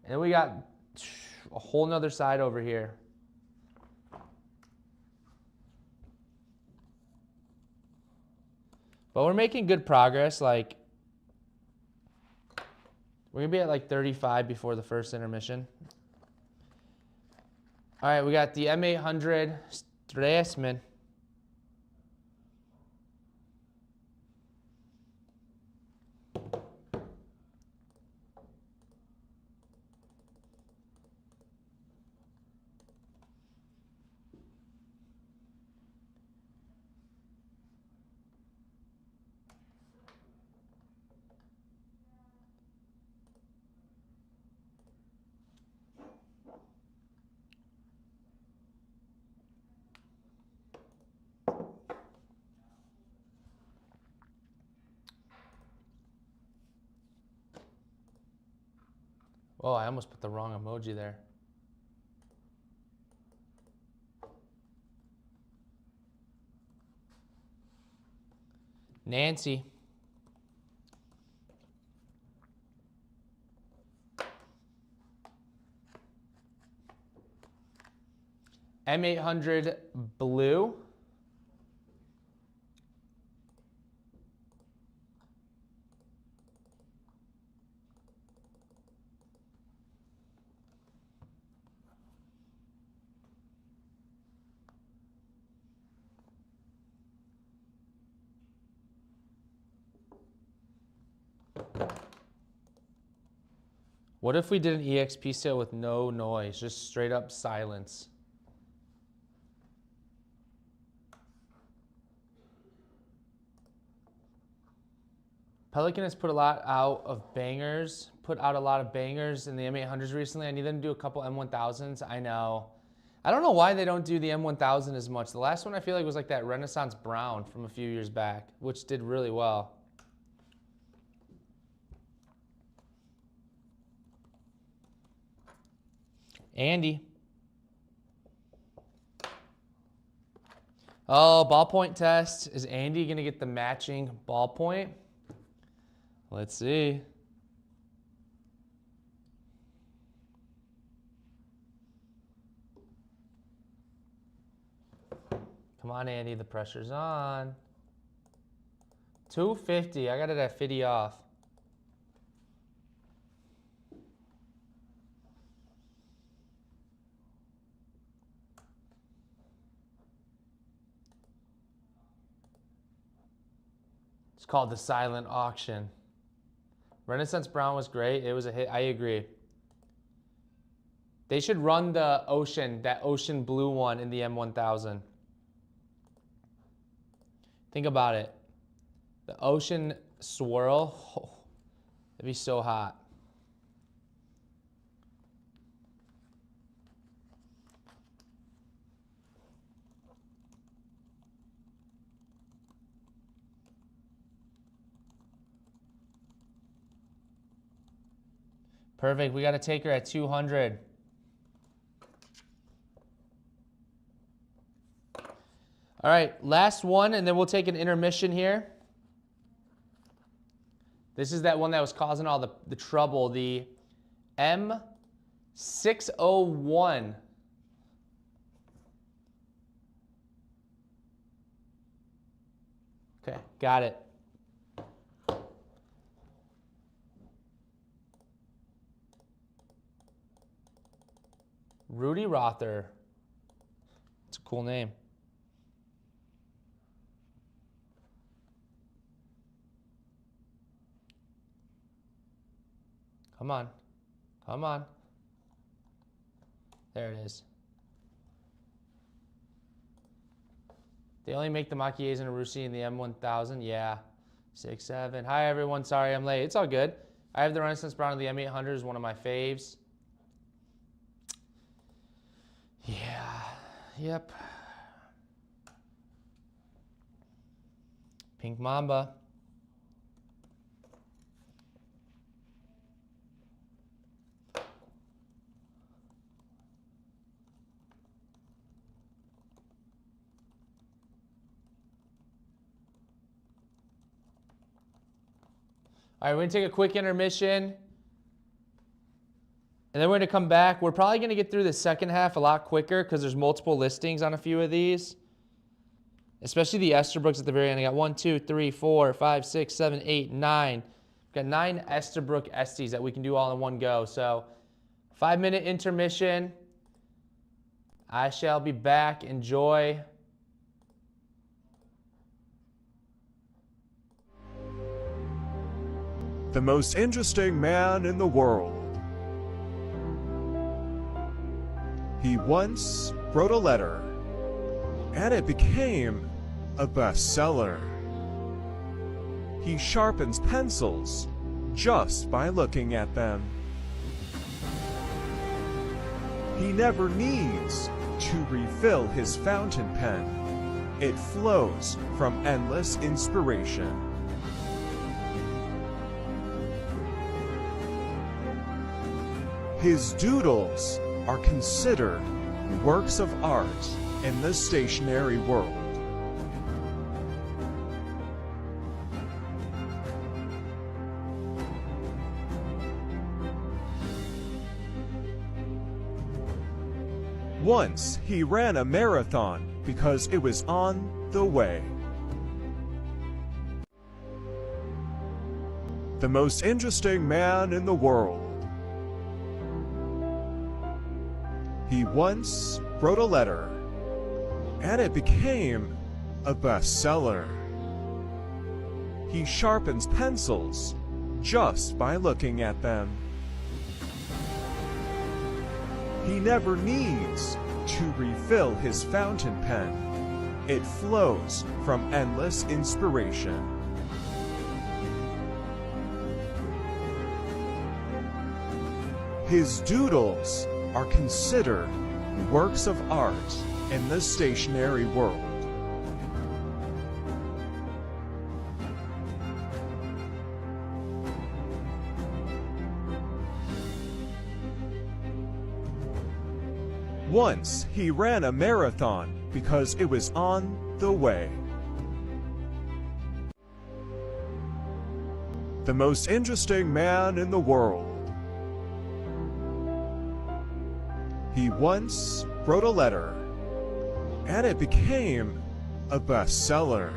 D: And we got a whole nother side over here. But we're making good progress. Like, we're gonna be at like 35 before the first intermission. All right, we got the M800 Stresemann. Oh, I almost put the wrong emoji there. Nancy. M800 blue. What if we did an EXP sale with no noise, just straight up silence? Pelican has put a lot out of bangers, put out a lot of bangers in the M800s recently. I need them to do a couple M1000s. I know. I don't know why they don't do the M1000 as much. The last one I feel like was like that Renaissance Brown from a few years back, which did really well. Andy. Oh, ballpoint test. Is Andy going to get the matching ballpoint? Let's see. Come on, Andy, the pressure's on. 250. I got it at 50 off. It's called the silent auction. Renaissance Brown was great. It was a hit. I agree. They should run the ocean, that ocean blue one in the M1000. Think about it. The ocean swirl. Oh, it'd be so hot. Perfect. We got to take her at 200. All right, last one, and then we'll take an intermission here. This is that one that was causing all the trouble, the M601. Okay, got it. Rudy Rother. It's a cool name. Come on. Come on. There it is. They only make the Machies and Arusi in the M1000. Yeah. 6, 7. Hi, everyone. Sorry I'm late. It's all good. I have the Renaissance Brown of the M800. One of my faves. Yeah. Yep. Pink Mamba. All right, we're gonna take a quick intermission. And then we're gonna come back. We're probably gonna get through the second half a lot quicker because there's multiple listings on a few of these. Especially the Esterbrookes at the very end. I got 1, 2, 3, 4, 5, 6, 7, 8, 9. We've got 9 Esterbrook Estes that we can do all in one go. So 5-minute intermission. I shall be back. Enjoy.
E: The most interesting man in the world. He once wrote a letter, and it became a bestseller. He sharpens pencils just by looking at them. He never needs to refill his fountain pen. It flows from endless inspiration. His doodles are considered works of art in the stationery world. Once he ran a marathon because it was on the way. The most interesting man in the world. He once wrote a letter, and it became a bestseller. He sharpens pencils just by looking at them. He never needs to refill his fountain pen. It flows from endless inspiration. His doodles are considered works of art in the stationery world. Once he ran a marathon because it was on the way. The most interesting man in the world. He once wrote a letter, and it became a bestseller.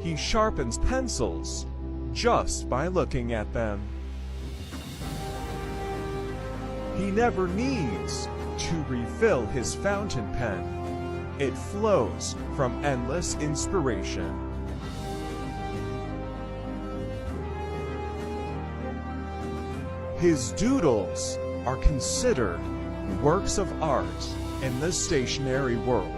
E: He sharpens pencils just by looking at them. He never needs to refill his fountain pen. It flows from endless inspiration. His doodles are considered works of art in the stationery world.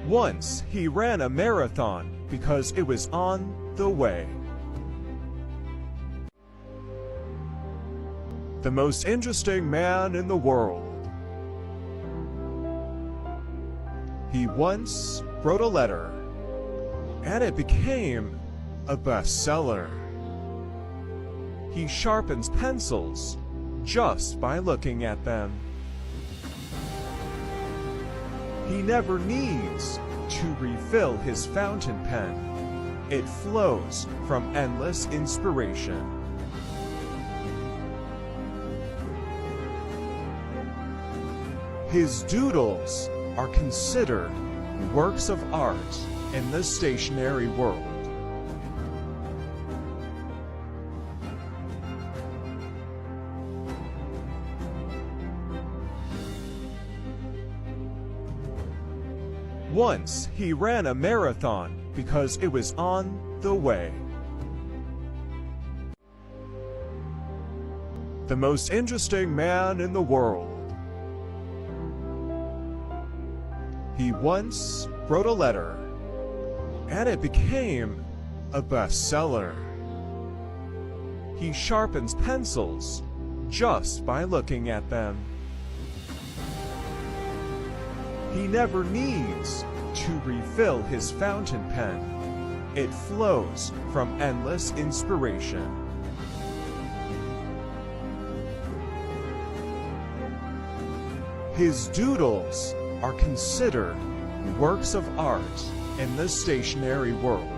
E: Once he ran a marathon because it was on the way. The most interesting man in the world. He once wrote a letter, and it became a bestseller. He sharpens pencils just by looking at them. He never needs to refill his fountain pen. It flows from endless inspiration. His doodles are considered works of art in the stationery world. Once he ran a marathon because it was on the way. The most interesting man in the world. He once wrote a letter, and it became a bestseller. He sharpens pencils just by looking at them. He never needs to refill his fountain pen. It flows from endless inspiration. His doodles are considered works of art in the stationery world.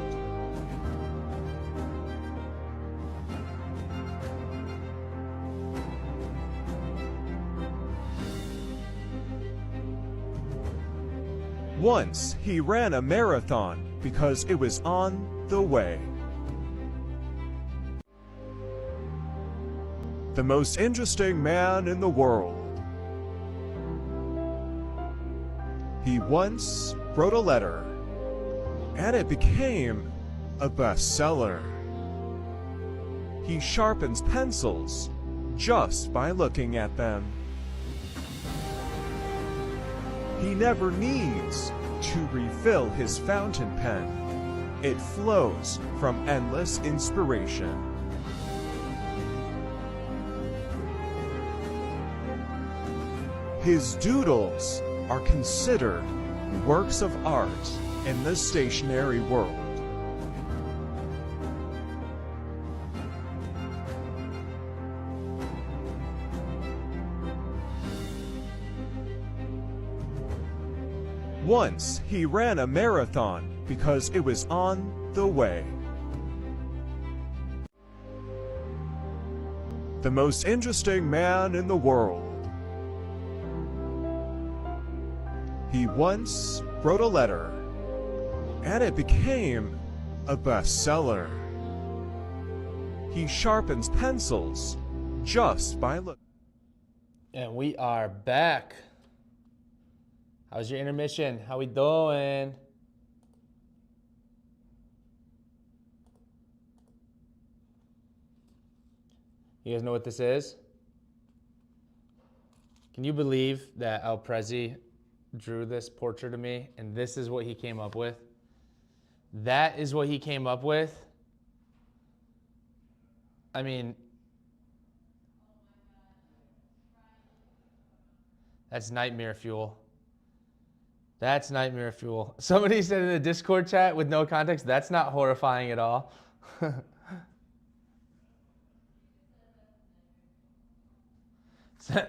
E: Once he ran a marathon because it was on the way. The most interesting man in the world. He once wrote a letter, and it became a bestseller. He sharpens pencils just by looking at them. He never needs to refill his fountain pen. It flows from endless inspiration. His doodles are considered works of art in the stationery world. Once he ran a marathon because it was on the way. The most interesting man in the world. He once wrote a letter, and it became a bestseller. He sharpens pencils just by looking.
D: And we are back. How's your intermission? How we doing? You guys know what this is? Can you believe that El Prezi drew this portrait of me and this is what he came up with? That is what he came up with. I mean, that's nightmare fuel. That's nightmare fuel. Somebody said in the Discord chat with no context, that's not horrifying at all.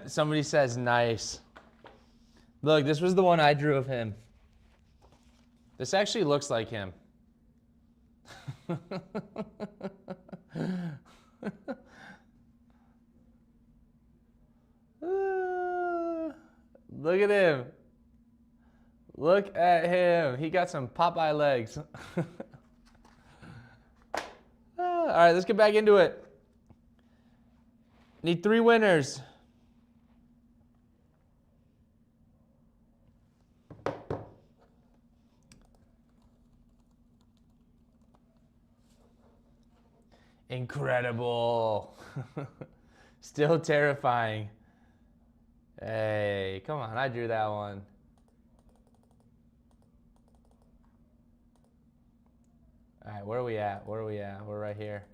D: Somebody says nice. Look, this was the one I drew of him. This actually looks like him. Look at him. Look at him. He got some Popeye legs. All right, let's get back into it. Need 3 winners. Incredible. Still terrifying. Hey, come on, I drew that one. All right, where are we at? Where are we at? We're right here.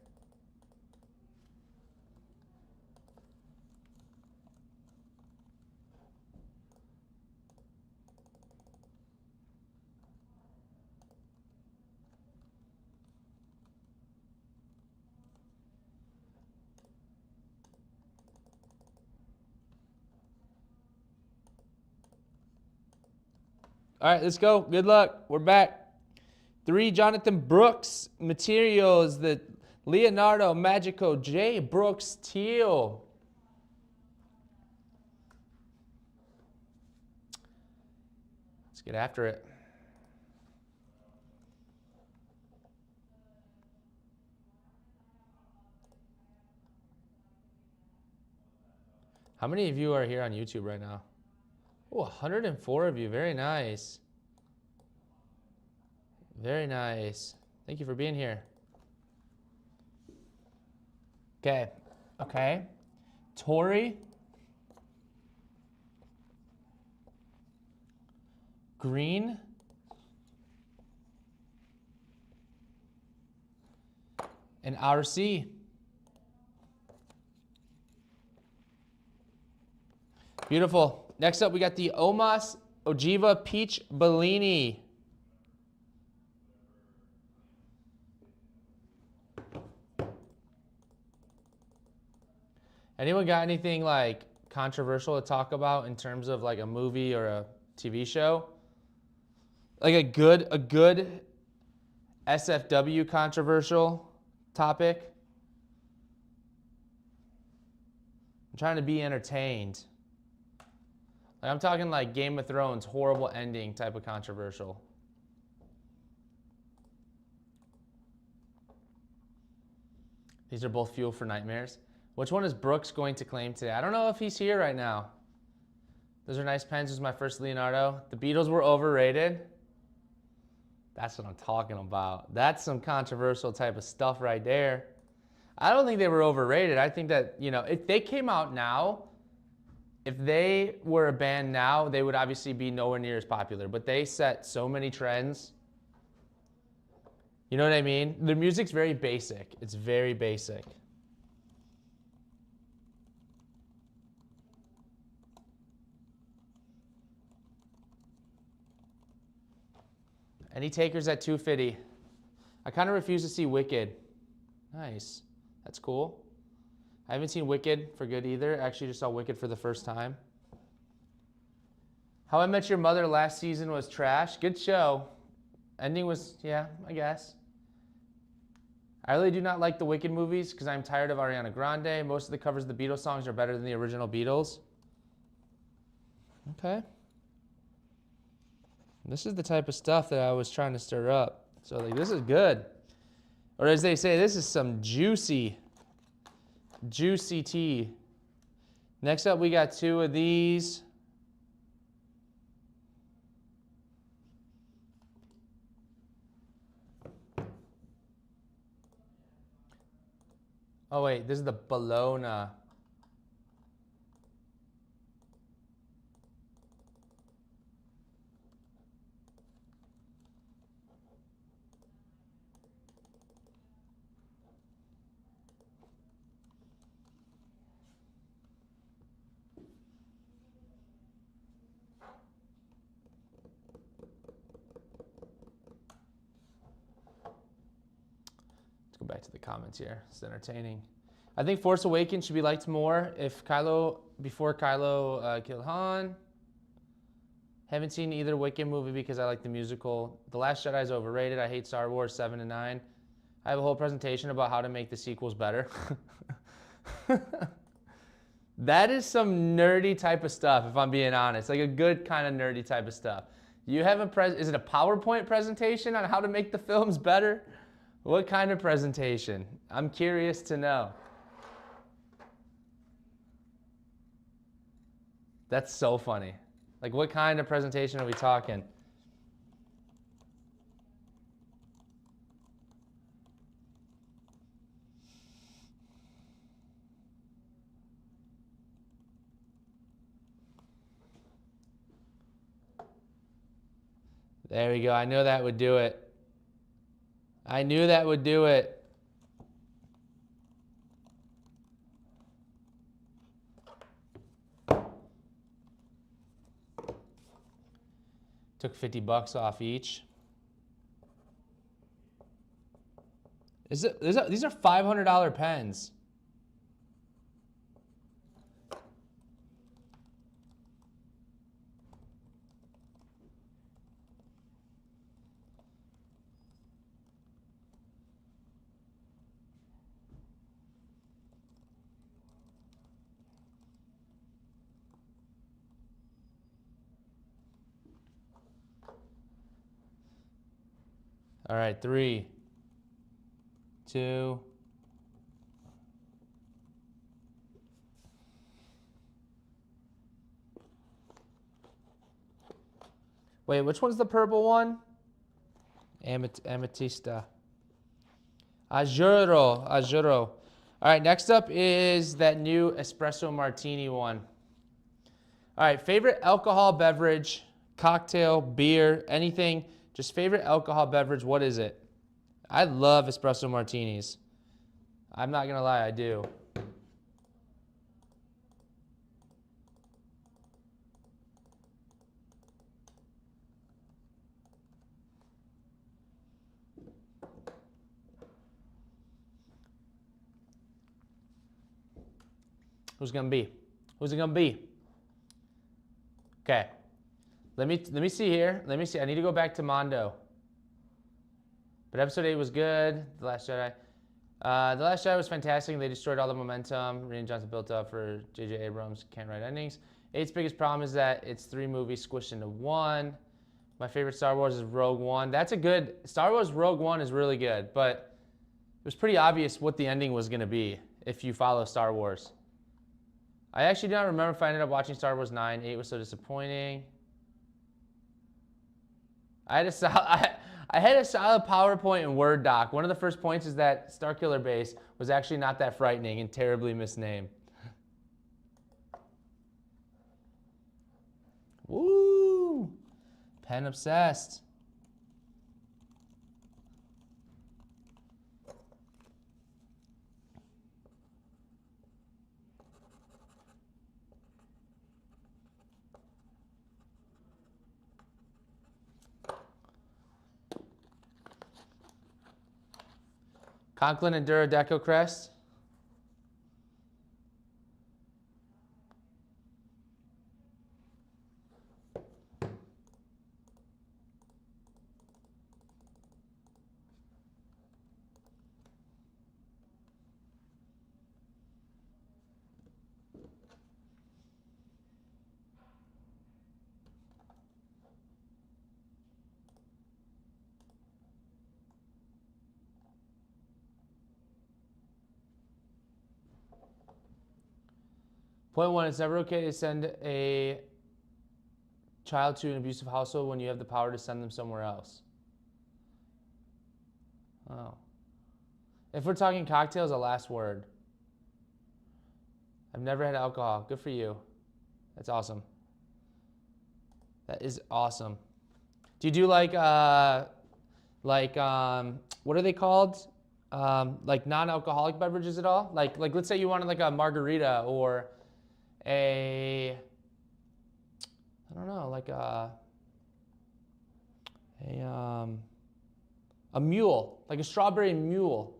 D: All right, let's go. Good luck. We're back. 3, Jonathan Brooks Materials, the Leonardo Magico J. Brooks Teal. Let's get after it. How many of you are here on YouTube right now? Oh, 104 of you. Very nice. Very nice. Thank you for being here. Okay. Okay. Tori. Green. And RC. Beautiful. Next up, we got the Omas Ojiva Peach Bellini. Anyone got anything like controversial to talk about in terms of like a movie or a TV show? Like a good SFW controversial topic? I'm trying to be entertained. Like I'm talking like Game of Thrones, horrible ending type of controversial. These are both fuel for nightmares. Which one is Brooks going to claim today? I don't know if he's here right now. Those are nice pens. This is my first Leonardo. The Beatles were overrated. That's what I'm talking about. That's some controversial type of stuff right there. I don't think they were overrated. I think that, you know, if they came out now, if they were a band now, they would obviously be nowhere near as popular. But they set so many trends. You know what I mean? Their music's very basic. It's very basic. Any takers at 250? I kind of refuse to see Wicked. Nice. That's cool. I haven't seen Wicked for good either. Actually just saw Wicked for the first time. How I Met Your Mother last season was trash. Good show. Ending was, yeah, I guess. I really do not like the Wicked movies because I'm tired of Ariana Grande. Most of the covers of the Beatles songs are better than the original Beatles. Okay. This is the type of stuff that I was trying to stir up. So like, this is good. Or as they say, this is some juicy tea. Next up, we got two of these. Oh wait, this is the Bologna. Let's go back to the comments here. It's entertaining. I think Force Awakens should be liked more before Kylo killed Han. Haven't seen either Wicked movie because I like the musical. The Last Jedi is overrated. I hate Star Wars 7 and 9. I have a whole presentation about how to make the sequels better. That is some nerdy type of stuff, if I'm being honest. Like a good kind of nerdy type of stuff. You have is it a PowerPoint presentation on how to make the films better? What kind of presentation? I'm curious to know. That's so funny. Like what kind of presentation are we talking? There we go. I knew that would do it. I knew that would do it. Took 50 bucks off each. These are $500 pens. All right, 3, 2. Wait, which one's the purple one? Ametista. Azzurro. All right, next up is that new espresso martini one. All right, favorite alcohol beverage, cocktail, beer, anything. Just favorite alcohol beverage, what is it? I love espresso martinis. I'm not gonna lie, I do. Who's gonna be? Who's it gonna be? Okay. Let me see here. Let me see. I need to go back to Mondo. But episode 8 was good. The Last Jedi. The Last Jedi was fantastic. They destroyed all the momentum Rian Johnson built up for J.J. Abrams. Can't write endings. 8's biggest problem is that it's 3 movies squished into 1. My favorite Star Wars is Rogue One. That's a good... Star Wars Rogue One is really good, but it was pretty obvious what the ending was going to be if you follow Star Wars. I actually do not remember if I ended up watching Star Wars 9. 8 was so disappointing. I had a solid PowerPoint and Word doc. One of the first points is that Starkiller Base was actually not that frightening and terribly misnamed. Woo! Pen obsessed. Conklin and Duradeco Crest. Point 1, it's never okay to send a child to an abusive household when you have the power to send them somewhere else. Oh. If we're talking cocktails, a last word. I've never had alcohol. Good for you. That's awesome. That is awesome. Do you do like what are they called? Like non-alcoholic beverages at all? Like let's say you wanted like a margarita or I don't know, like a mule, like a strawberry mule.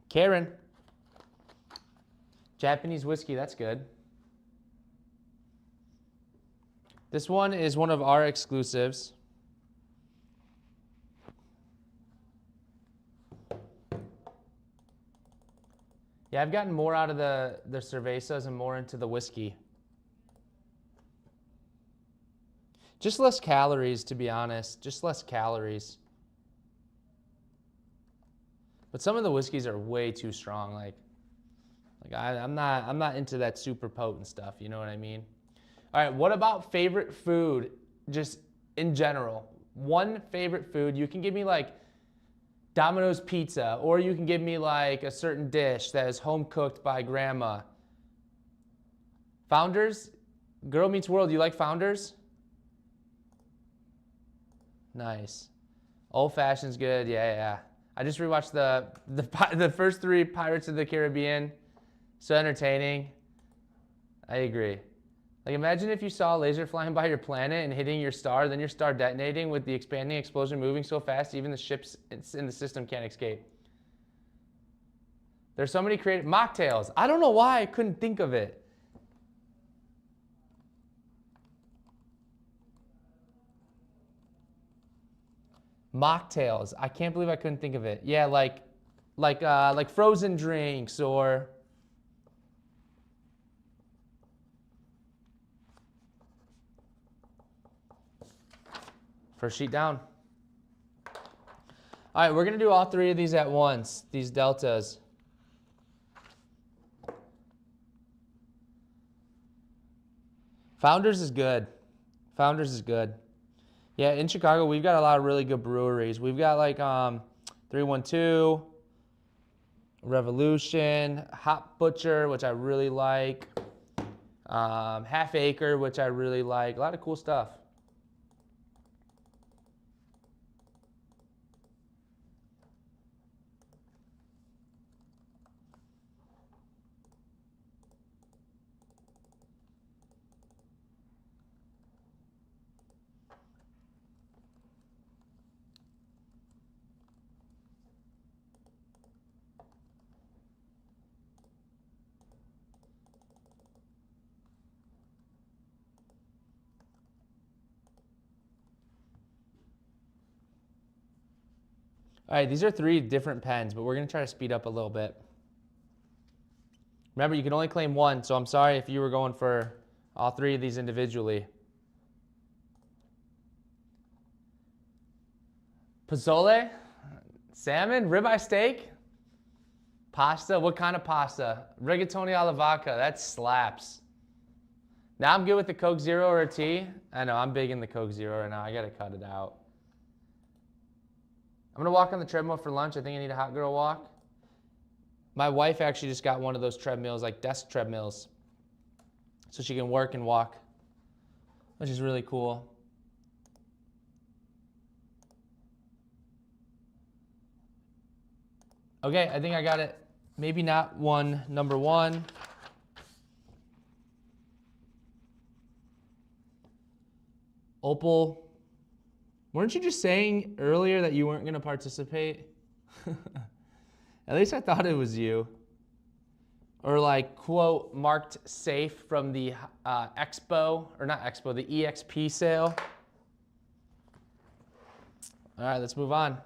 D: Karen. Japanese whiskey, that's good. This one is one of our exclusives. Yeah, I've gotten more out of the cervezas and more into the whiskey. Just less calories, to be honest. Just less calories. But some of the whiskeys are way too strong. Like I'm not into that super potent stuff. You know what I mean? All right. What about favorite food? Just in general, one favorite food. You can give me like Domino's pizza, or you can give me like a certain dish that is home cooked by grandma. Founders, Girl Meets World. You like Founders? Nice. Old Fashioned's good. Yeah. I just rewatched the first 3 Pirates of the Caribbean. So entertaining. I agree. Like imagine if you saw a laser flying by your planet and hitting your star, then your star detonating with the expanding explosion moving so fast even the ships in the system can't escape. There's so many creative mocktails. I don't know why I couldn't think of it. Mocktails. I can't believe I couldn't think of it. Yeah, like frozen drinks or first sheet down. All right, we're gonna do all 3 of these at once, these deltas. Founders is good. Founders is good. Yeah, in Chicago, we've got a lot of really good breweries. We've got like 312, Revolution, Hop Butcher, which I really like, Half Acre, which I really like. A lot of cool stuff. All right, these are 3 different pens, but we're gonna try to speed up a little bit. Remember, you can only claim 1, so I'm sorry if you were going for all 3 of these individually. Pozole, salmon, ribeye steak, pasta. What kind of pasta? Rigatoni alla vodka. That slaps. Now I'm good with the Coke Zero or a tea. I know, I'm big in the Coke Zero right now. I gotta cut it out. I'm gonna walk on the treadmill for lunch. I think I need a hot girl walk. My wife actually just got one of those treadmills, like desk treadmills, so she can work and walk, which is really cool. Okay, I think I got it. Maybe not number 1. Opal, weren't you just saying earlier that you weren't going to participate? At least I thought it was you. Or like, quote, marked safe from the Expo, or not Expo, the EXP sale. All right, let's move on.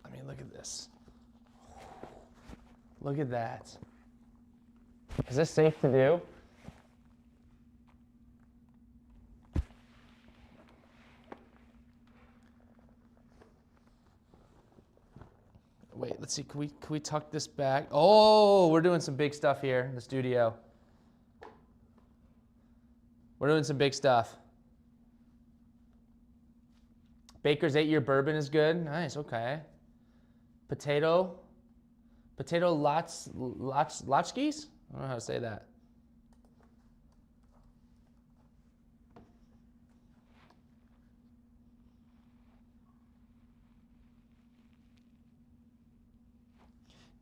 D: I mean, look at this. Look at that. Is this safe to do? Wait, let's see, can we tuck this back? Oh, we're doing some big stuff here in the studio. We're doing some big stuff. Baker's 8-year bourbon is good. Nice, okay. Potato latchkis? I don't know how to say that.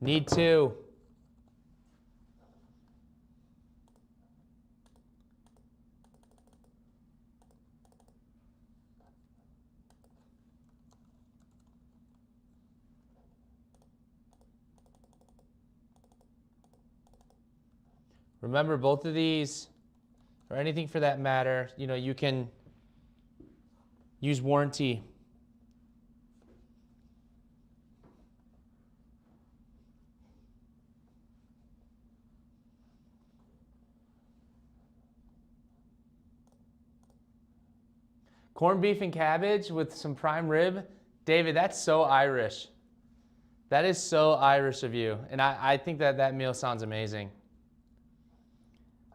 D: Need to. Remember, both of these, or anything for that matter, you know, you can use warranty. Corned beef and cabbage with some prime rib. David, that's so Irish. That is so Irish of you. And I think that meal sounds amazing.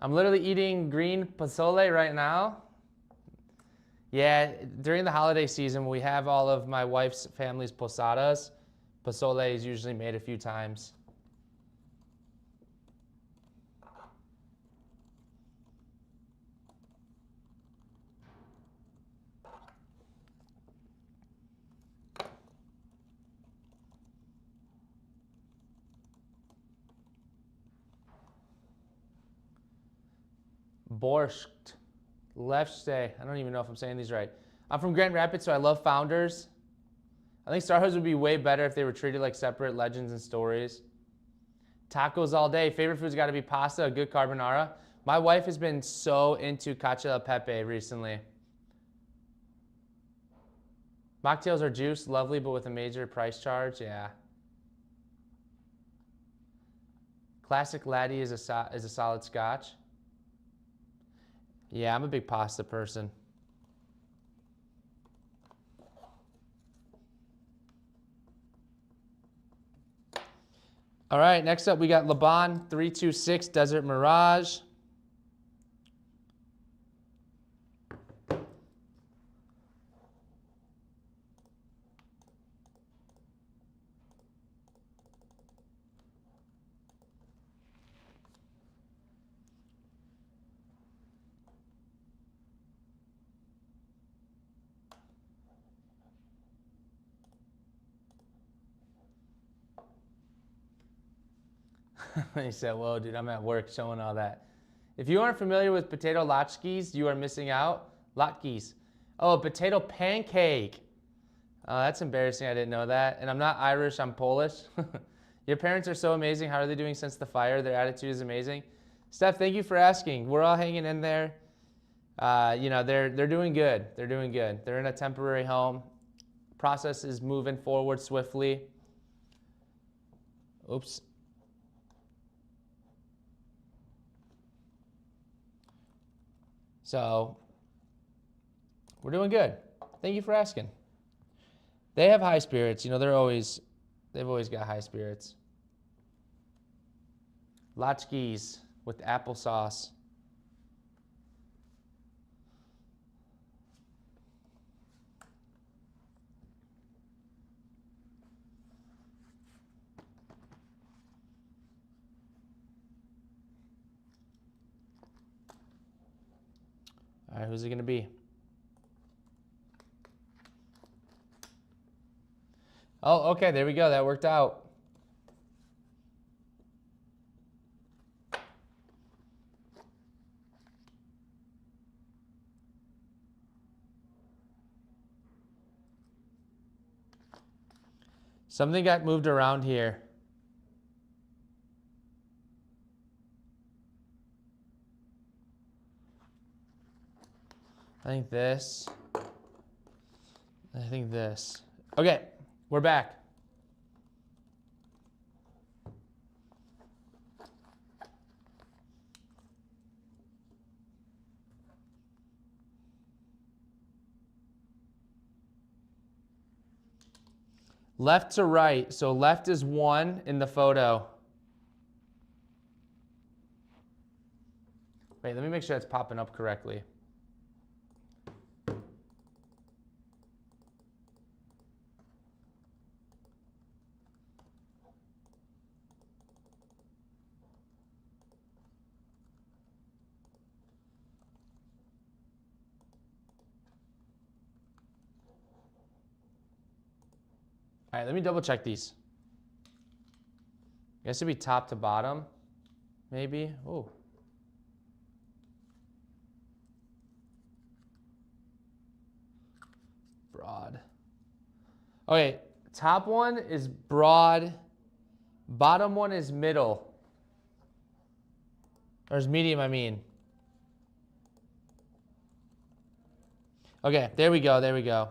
D: I'm literally eating green pozole right now. Yeah, during the holiday season, we have all of my wife's family's posadas. Pozole is usually made a few times. Borscht, Lefse, I don't even know if I'm saying these right. I'm from Grand Rapids, so I love Founders. I think Star Wars would be way better if they were treated like separate legends and stories. Tacos all day. Favorite food's got to be pasta, a good carbonara. My wife has been so into cacio e pepe recently. Mocktails are juice, lovely, but with a major price charge. Yeah. Classic Laddie is a solid scotch. Yeah, I'm a big pasta person. All right, next up we got Laban 326 Desert Mirage. He said, whoa, dude, I'm at work showing all that. If you aren't familiar with potato latchkis, you are missing out. Latkes. Oh, a potato pancake. That's embarrassing. I didn't know that. And I'm not Irish, I'm Polish. Your parents are so amazing. How are they doing since the fire? Their attitude is amazing. Steph, thank you for asking. We're all hanging in there. You know, they're doing good. They're doing good. They're in a temporary home. Process is moving forward swiftly. Oops. So we're doing good. Thank you for asking. They have high spirits. You know, they've always got high spirits. Latchkeys with applesauce. All right, who's it going to be? Oh, okay, there we go. That worked out. Something got moved around here. I think this. I think this. Okay, we're back. Left to right. So left is 1 in the photo. Wait, let me make sure it's popping up correctly. All right, let me double check these. I guess it'd be top to bottom, maybe. Oh. Broad. Okay, top one is broad. Bottom one is middle. Or is medium, I mean. Okay, there we go, there we go.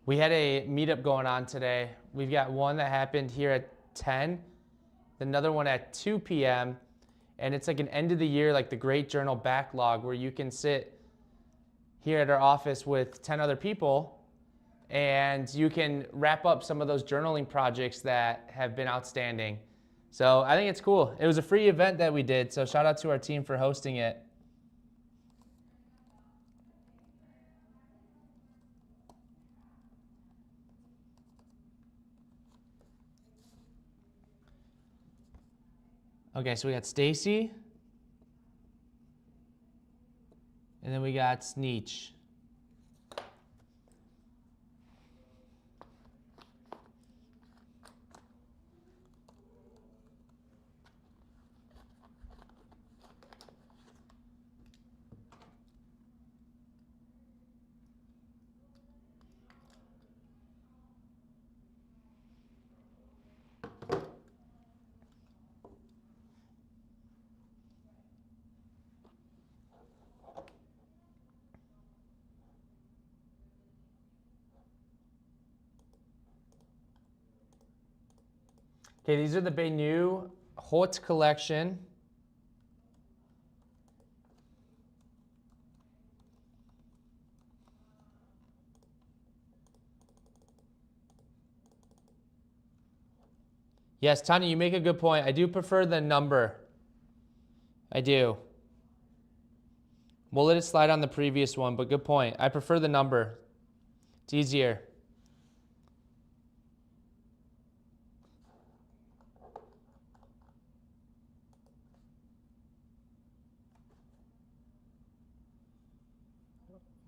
D: We had a meetup going on today. We've got one that happened here at 10, another one at 2 p.m., and it's like an end of the year, like the Great Journal backlog, where you can sit here at our office with 10 other people and you can wrap up some of those journaling projects that have been outstanding. So I think it's cool. It was a free event that we did, so shout out to our team for hosting it. Okay, so we got Stacy. And then we got Sneech. Okay, these are the Bennu Haute collection. Yes, Tanya, you make a good point. I do prefer the number. I do. We'll let it slide on the previous one, but good point. I prefer the number. It's easier.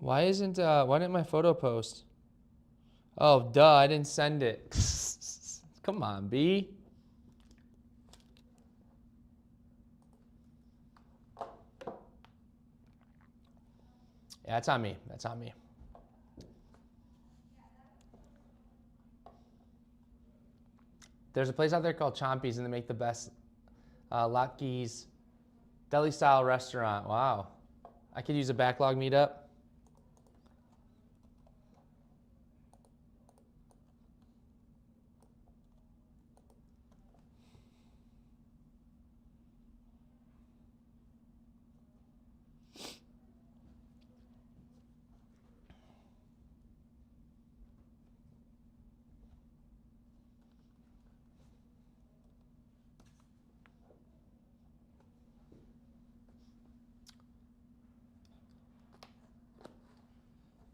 D: Why didn't my photo post? Oh, duh, I didn't send it. Come on, B. Yeah, that's on me. That's on me. There's a place out there called Chompies, and they make the best latkes deli-style restaurant. Wow. I could use a backlog meetup.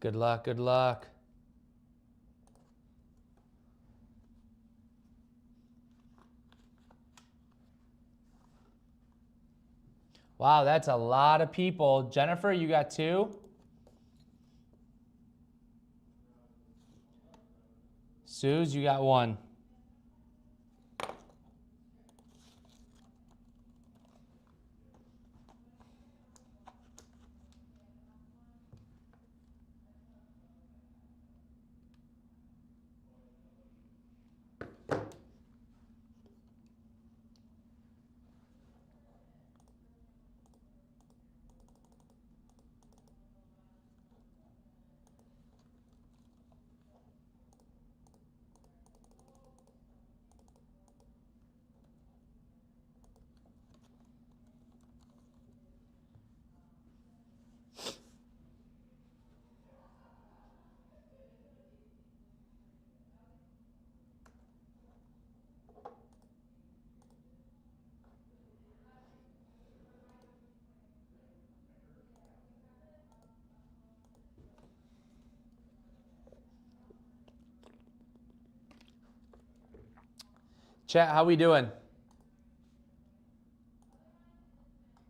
D: Good luck, good luck. Wow, that's a lot of people. Jennifer, you got 2? Suze, you got 1. Chat, how we doing?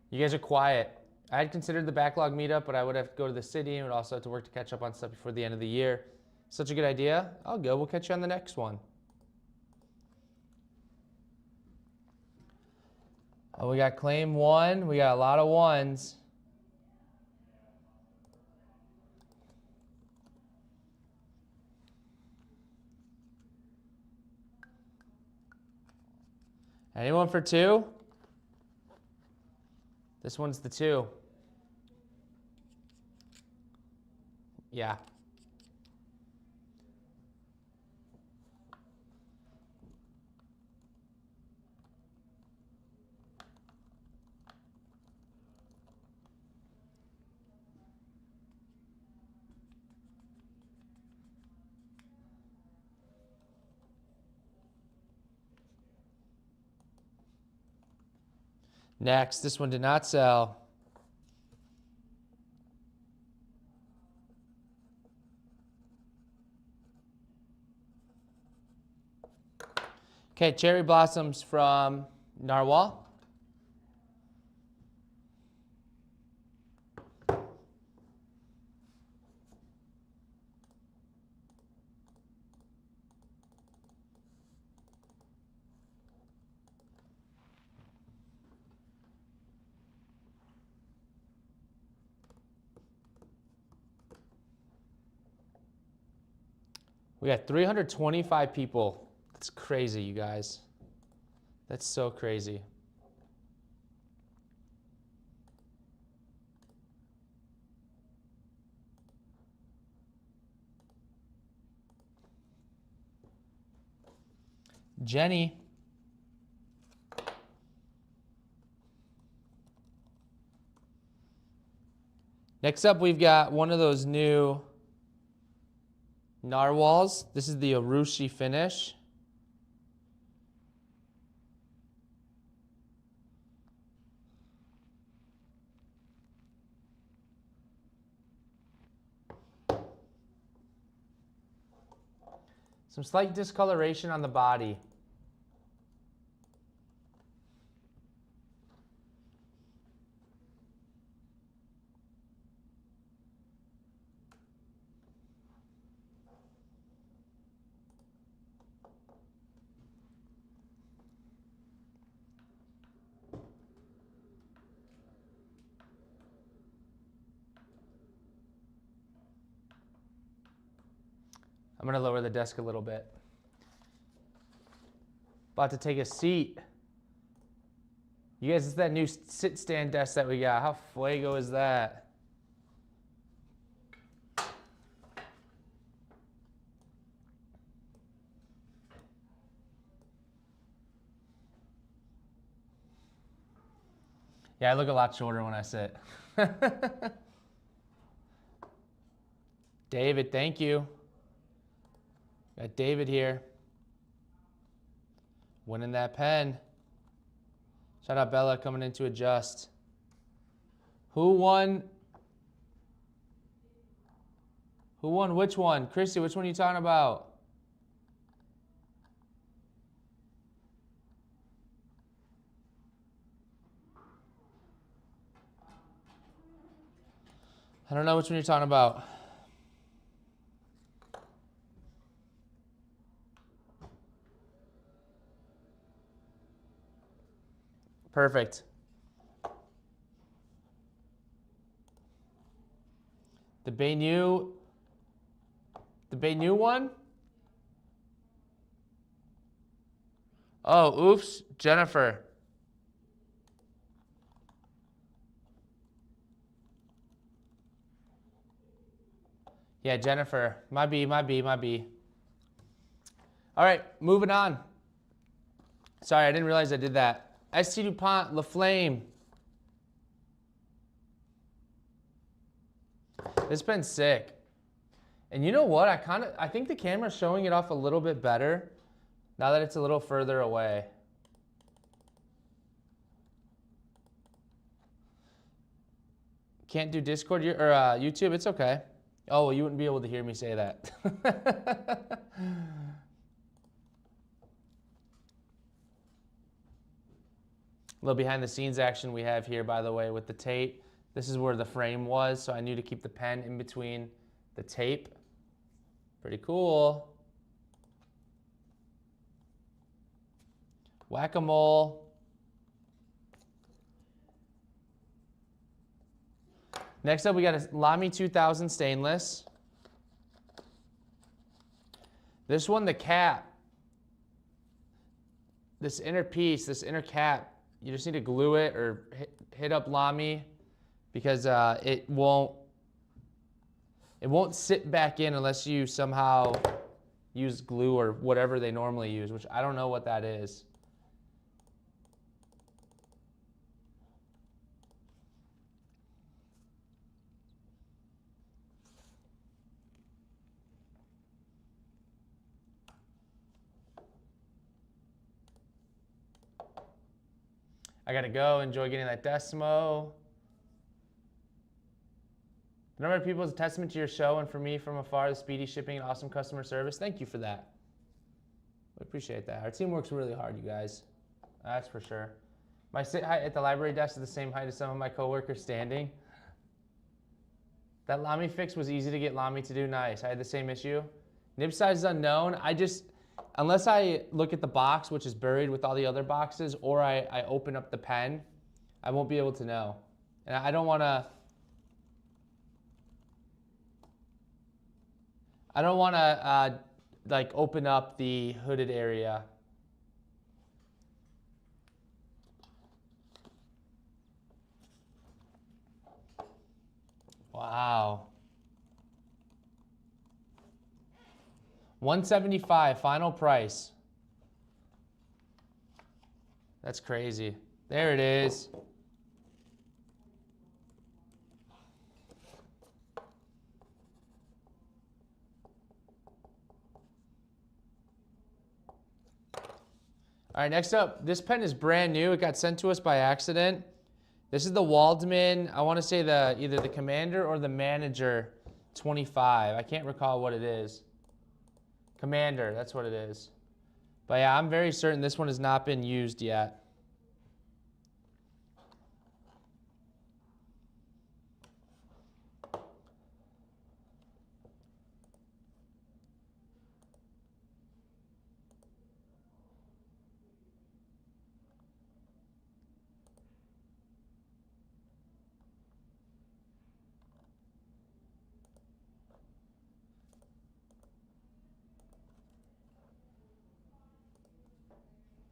D: You guys are quiet. I had considered the backlog meetup, but I would have to go to the city and would also have to work to catch up on stuff before the end of the year. Such a good idea. I'll go. We'll catch you on the next one. Oh, we got claim 1. We got a lot of 1s. Anyone for 2? This one's the 2. Yeah. Next, this one did not sell. Okay, cherry blossoms from Narwhal. We got 325 people. That's crazy, you guys. That's so crazy. Jenny. Next up, we've got one of those new narwhals. This is the Urushi finish. Some slight discoloration on the body. I'm gonna lower the desk a little bit. About to take a seat. You guys, it's that new sit stand desk that we got. How fuego is that? Yeah, I look a lot shorter when I sit. David, thank you. Got David here. Winning that pen. Shout out Bella coming in to adjust. Who won? Who won which one? Christy, which one are you talking about? I don't know which one you're talking about. Perfect. The Baynou one? Oh, oops, Jennifer. Yeah, Jennifer. My B. All right, moving on. Sorry, I didn't realize I did that. ST DuPont, La Flame. This pen's sick. And you know what? I think the camera's showing it off a little bit better now that it's a little further away. Can't do Discord or YouTube? It's okay. Oh, well, you wouldn't be able to hear me say that. A little behind the scenes action we have here, by the way, with the tape. This is where the frame was, so I knew to keep the pen in between the tape. Pretty cool. Whack-a-mole. Next up, we got a Lamy 2000 stainless. This one, the cap. This inner piece, this inner cap, you just need to glue it or hit up Lamy because it won't sit back in unless you somehow use glue or whatever they normally use, which I don't know what that is. I gotta go, enjoy getting that Desmo. The number of people is a testament to your show and for me from afar, the speedy shipping and awesome customer service. Thank you for that. We appreciate that. Our team works really hard, you guys. That's for sure. My sit height at the library desk is the same height as some of my coworkers standing. That Lamy fix was easy to get Lamy to do. Nice. I had the same issue. Nib size is unknown. Unless I look at the box, which is buried with all the other boxes, or I open up the pen, I won't be able to know. And I don't want to like open up the hooded area. Wow. $175 final price. That's crazy. There it is. All right, next up, this pen is brand new. It got sent to us by accident. This is the Waldman, I want to say either the Commander or the Manager 25. I can't recall what it is. Commander, that's what it is. But yeah, I'm very certain this one has not been used yet.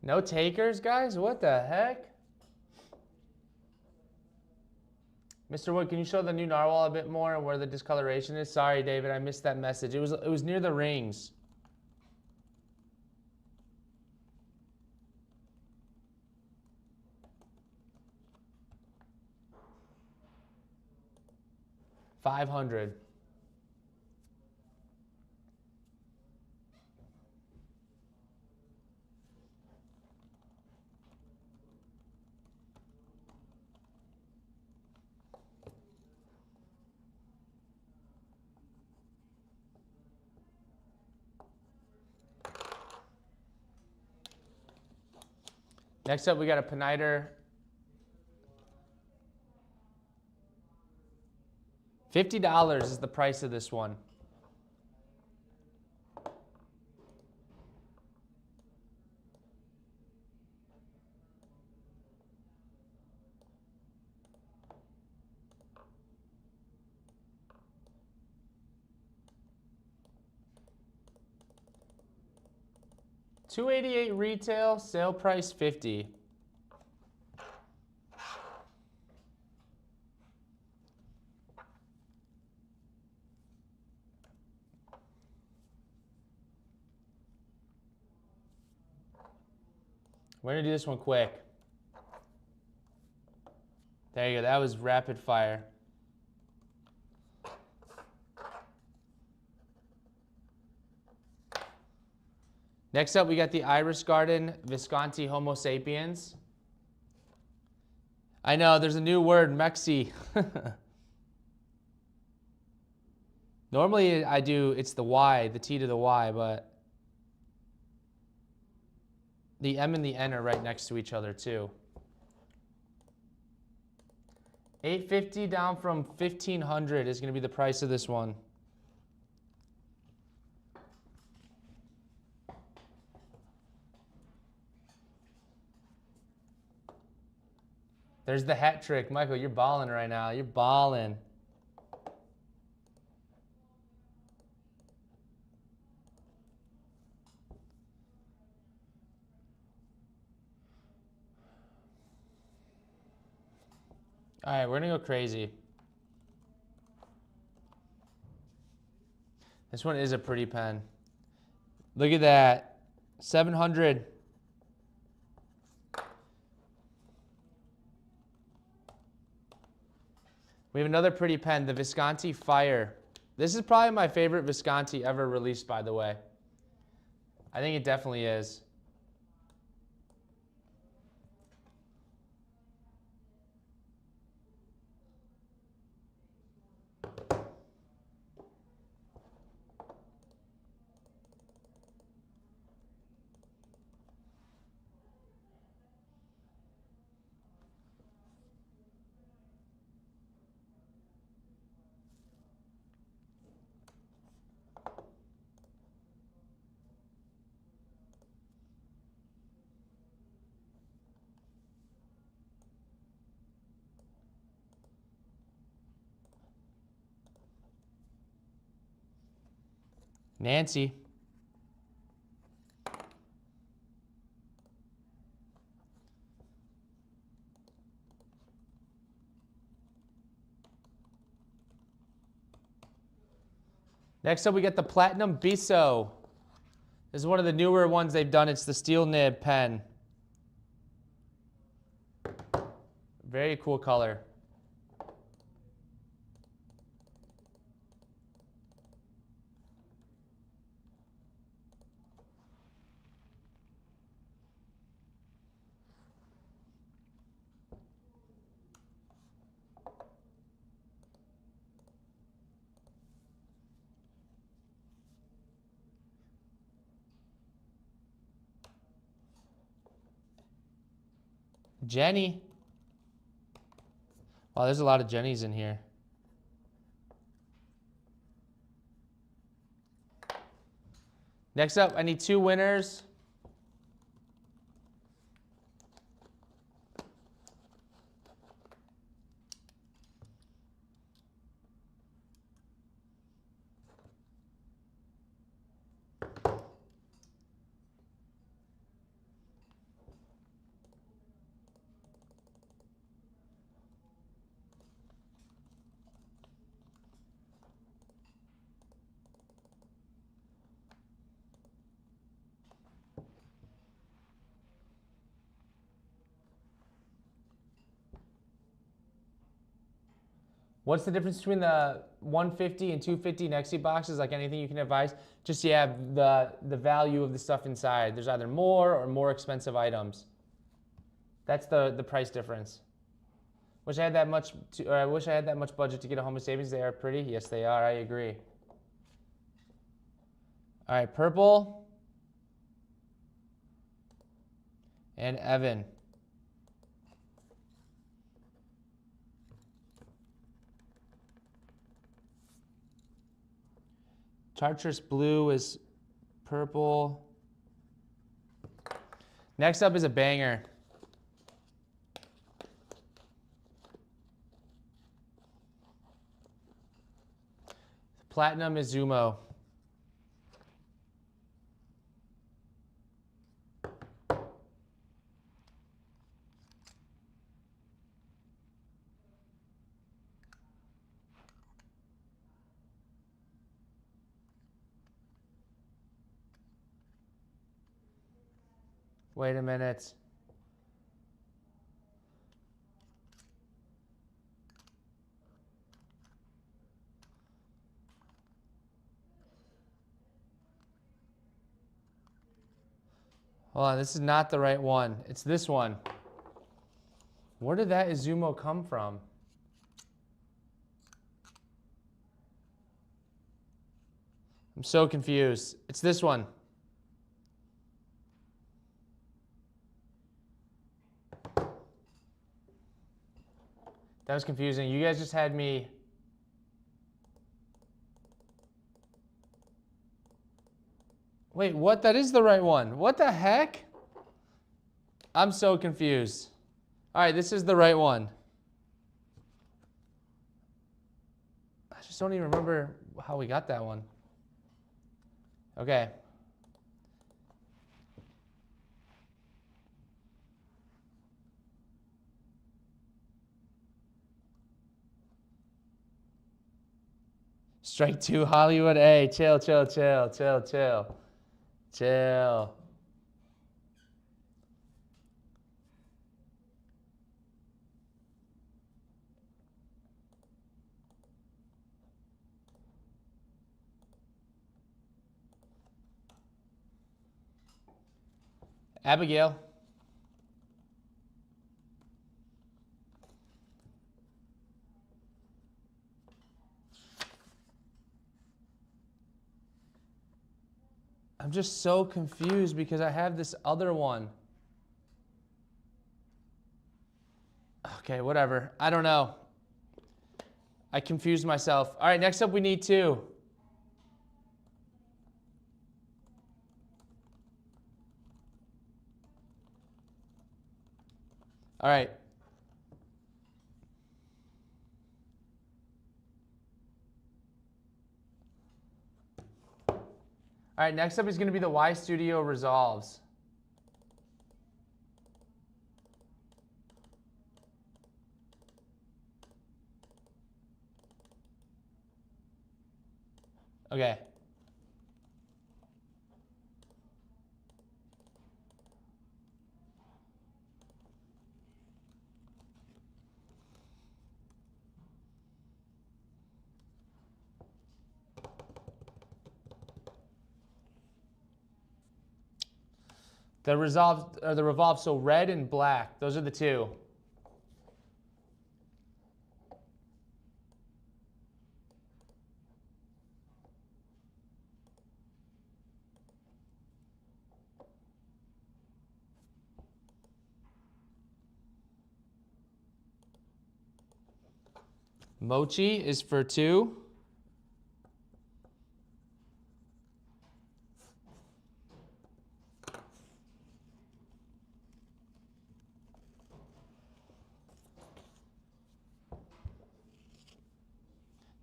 D: No takers, guys? What the heck? Mr. Wood, can you show the new narwhal a bit more and where the discoloration is? Sorry, David, I missed that message. It was near the rings. $500. Next up, we got a Peniter. $50 is the price of this one. $288 retail, sale price $50. We're gonna do this one quick. There you go, that was rapid fire. Next up, we got the Iris Garden Visconti Homo sapiens. I know, there's a new word, NEXY. Normally I do, it's the Y, the T to the Y, but the M and the N are right next to each other too. $850 down from $1,500 is gonna be the price of this one. There's the hat trick. Michael, you're balling right now. You're balling. All right, we're gonna go crazy. This one is a pretty pen. Look at that, 700. We have another pretty pen, the Visconti Fire. This is probably my favorite Visconti ever released, by the way. I think it definitely is. Nancy. Next up, we got the Platinum Biso. This is one of the newer ones they've done. It's the steel nib pen. Very cool color. Jenny. Wow, there's a lot of Jennies in here. Next up, I need two winners. What's the difference between the 150 and 250 NEXY boxes? Like anything you can advise? Just the value of the stuff inside. There's either more or more expensive items. That's the price difference. Wish I had that much. I wish I had that much budget to get a home of savings. They are pretty. Yes, they are. I agree. All right, purple and Evan. Chartreuse blue is purple. Next up is a banger. Platinum is Zumo. Wait a minute. Hold on, this is not the right one. It's this one. Where did that Izumo come from? I'm so confused. It's this one. That was confusing. You guys just had me. Wait, what? That is the right one. What the heck? I'm so confused. All right, this is the right one. I just don't even remember how we got that one. Okay. Strike two, Hollywood A. Chill, chill, chill, chill, chill. Chill. Abigail. I'm just so confused because I have this other one. Okay, whatever. I don't know. I confused myself. All right, next up we need two. All right. All right, next up is going to be the Y Studio Resolves. Okay. The revolve, so red and black. Those are the two. Mochi is for two.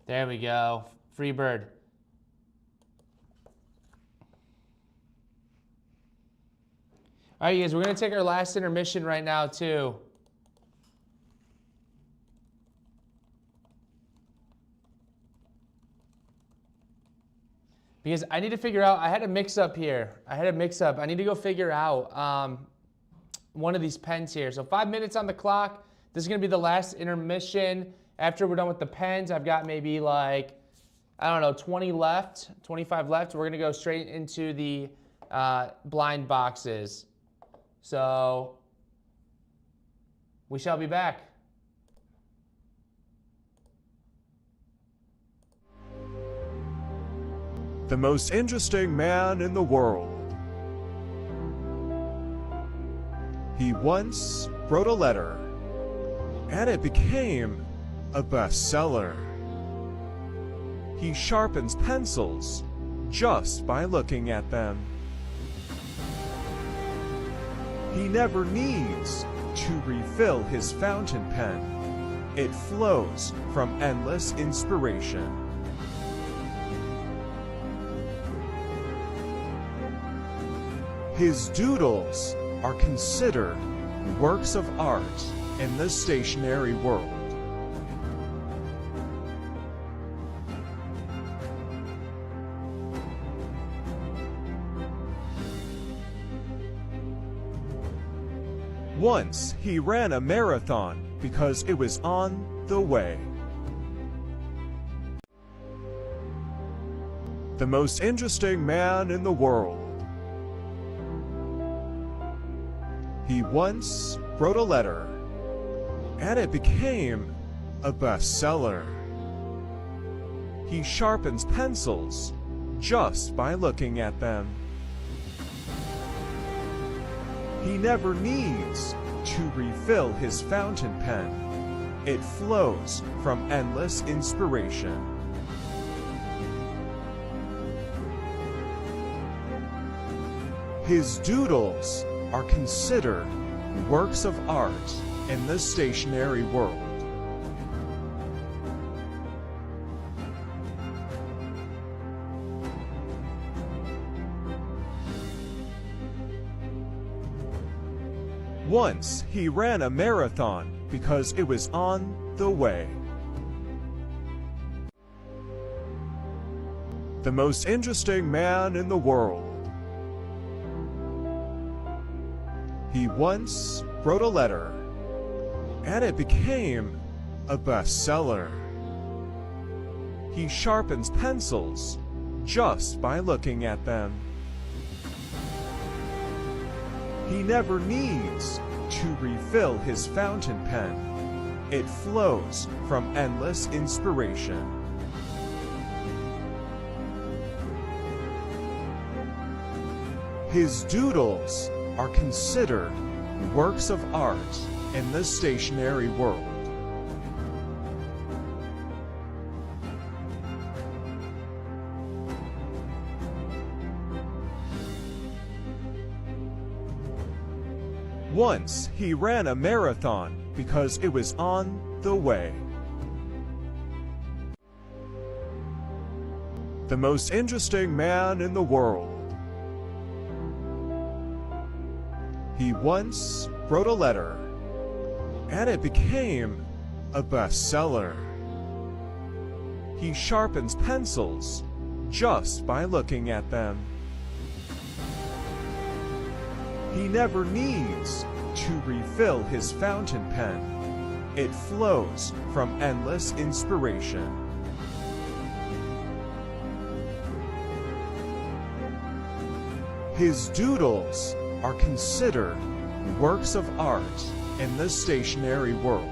D: There we go. Freebird. All right, you guys, we're going to take our last intermission right now, too. Because I need to figure out, I had a mix-up here. I need to go figure out one of these pens here. So 5 minutes on the clock. This is going to be the last intermission. After we're done with the pens, I've got maybe like, I don't know, 20 left, 25 left. We're gonna go straight into the blind boxes. So we shall be back.
E: The most interesting man in the world. He once wrote a letter, and it became a bestseller. He sharpens pencils just by looking at them. He never needs to refill his fountain pen. It flows from endless inspiration. His doodles are considered works of art in the stationery world. Once he ran a marathon because it was on the way. The most interesting man in the world. He once wrote a letter, and it became a bestseller. He sharpens pencils just by looking at them. He never needs to refill his fountain pen. It flows from endless inspiration. His doodles are considered works of art in the stationery world. Once he ran a marathon because it was on the way. The most interesting man in the world. He once wrote a letter, and it became a bestseller. He sharpens pencils just by looking at them. He never needs to refill his fountain pen. It flows from endless inspiration. His doodles are considered works of art in the stationery world. Once he ran a marathon because it was on the way. The most interesting man in the world. He once wrote a letter, and it became a bestseller. He sharpens pencils just by looking at them. He never needs to refill his fountain pen. It flows from endless inspiration. His doodles are considered works of art in the stationery world.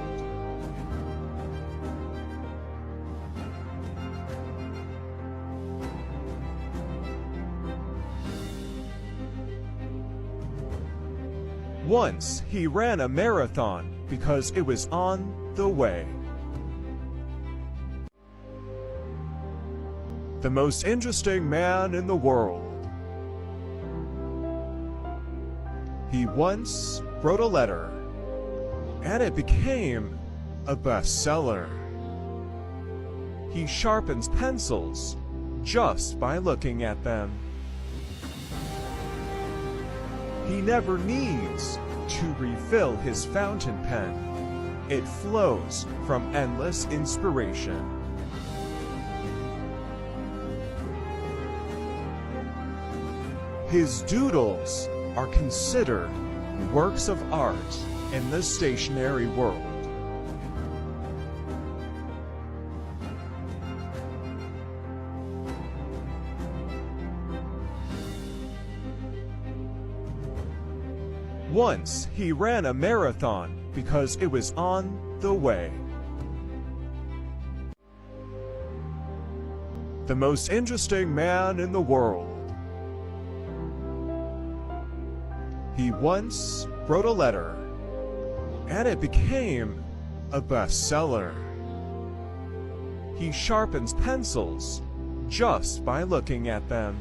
E: Once he ran a marathon because it was on the way. The most interesting man in the world. He once wrote a letter, and it became a bestseller. He sharpens pencils just by looking at them. He never needs to refill his fountain pen. It flows from endless inspiration. His doodles are considered works of art in the stationery world. Once he ran a marathon because it was on the way. The most interesting man in the world. He once wrote a letter, and it became a bestseller. He sharpens pencils just by looking at them.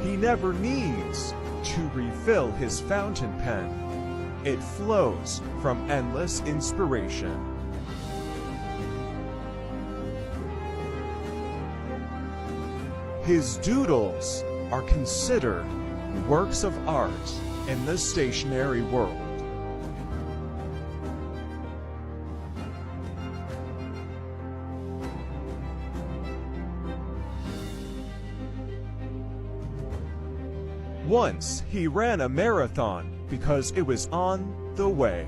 E: He never needs to refill his fountain pen. It flows from endless inspiration. His doodles are considered works of art in the stationery world. Once he ran a marathon because it was on the way.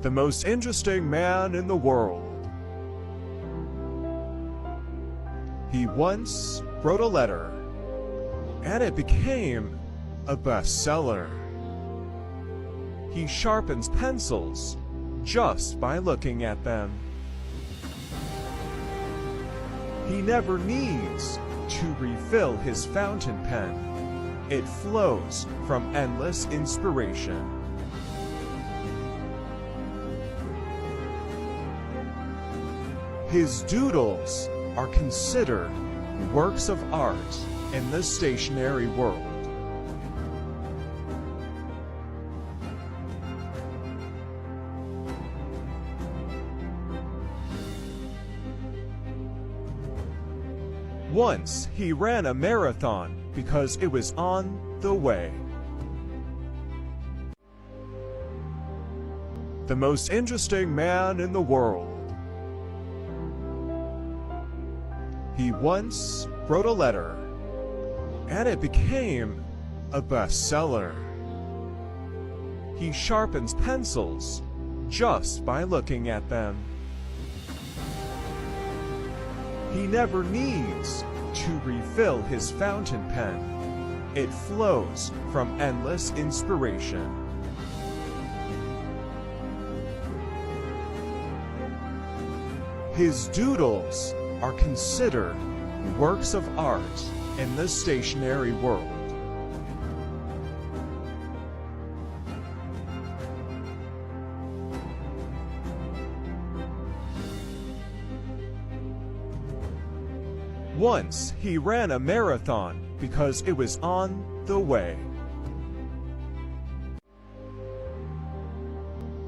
E: The most interesting man in the world. He once wrote a letter, and it became a bestseller. He sharpens pencils just by looking at them. He never needs to refill his fountain pen. It flows from endless inspiration. His doodles are considered works of art in the stationery world. Once he ran a marathon because it was on the way. The most interesting man in the world. He once wrote a letter, and it became a bestseller. He sharpens pencils just by looking at them. He never needs to refill his fountain pen. It flows from endless inspiration. His doodles are considered works of art in the stationery world. Once he ran a marathon because it was on the way.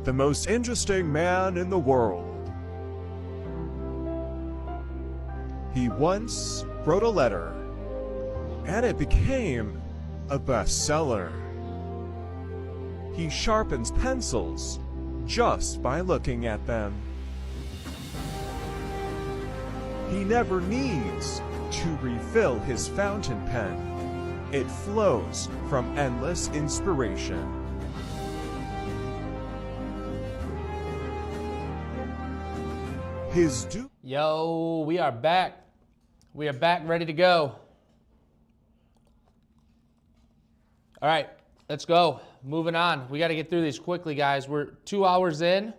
E: The most interesting man in the world. He once wrote a letter, and it became a bestseller. He sharpens pencils just by looking at them. He never needs to refill his fountain pen. It flows from endless inspiration.
D: Yo, we are back. We are back, ready to go. All right, let's go. Moving on. We got to get through these quickly, guys. We're 2 hours in.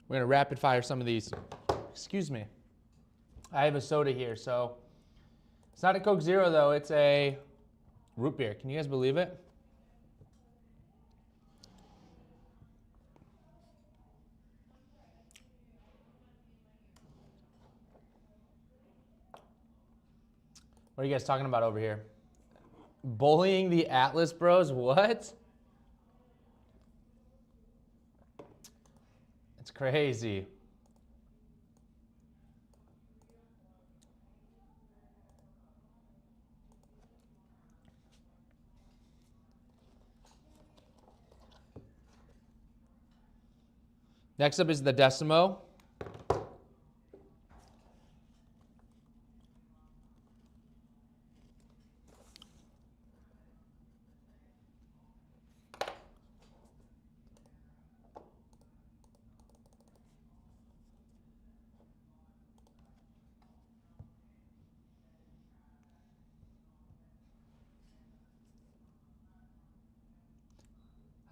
D: We're going to rapid fire some of these. Excuse me. I have a soda here, so it's not a Coke Zero, though. It's a root beer. Can you guys believe it? What are you guys talking about over here? Bullying the Atlas Bros? What? It's crazy. Next up is the Decimo.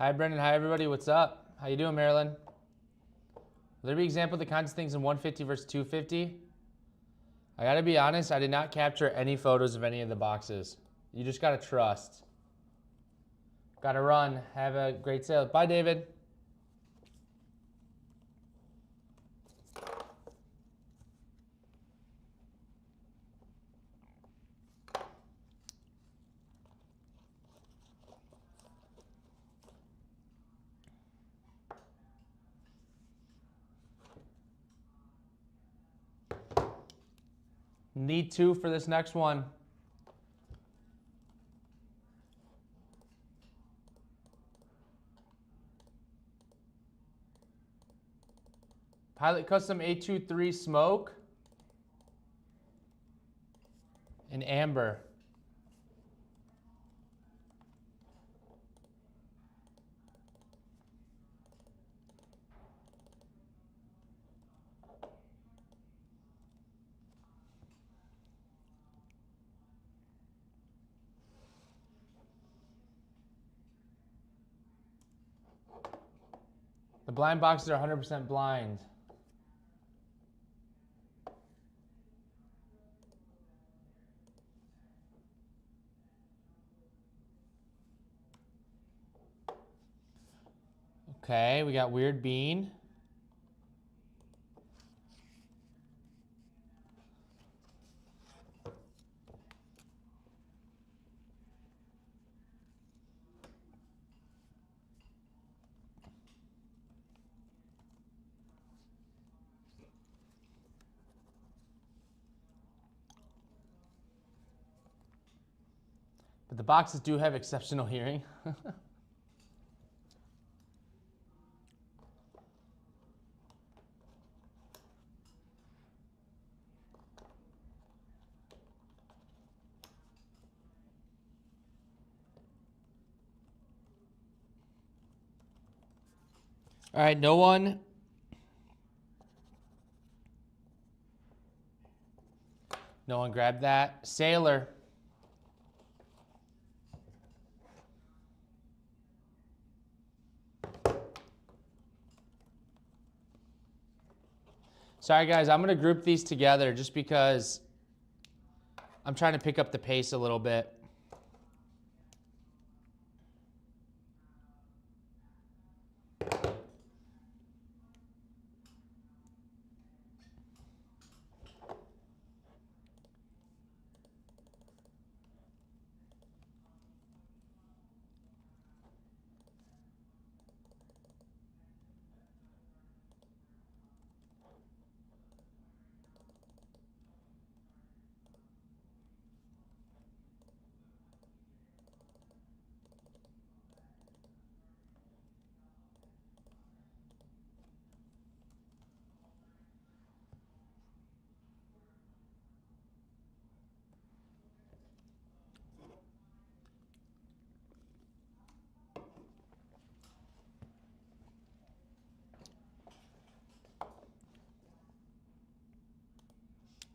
D: Hi, Brendan. Hi, everybody. What's up? How you doing, Marilyn? Will there be example of the kinds of things in 150 versus 250? I gotta be honest, I did not capture any photos of any of the boxes. You just gotta trust. Gotta run. Have a great sale. Bye, David. Need 2 for this next one. Pilot Custom 823 Smoke and Amber. The blind boxes are 100% blind. Okay, we got Weird Bean. But the boxes do have exceptional hearing. All right, no one. No one grabbed that. Sailor. Sorry, guys, I'm going to group these together just because I'm trying to pick up the pace a little bit.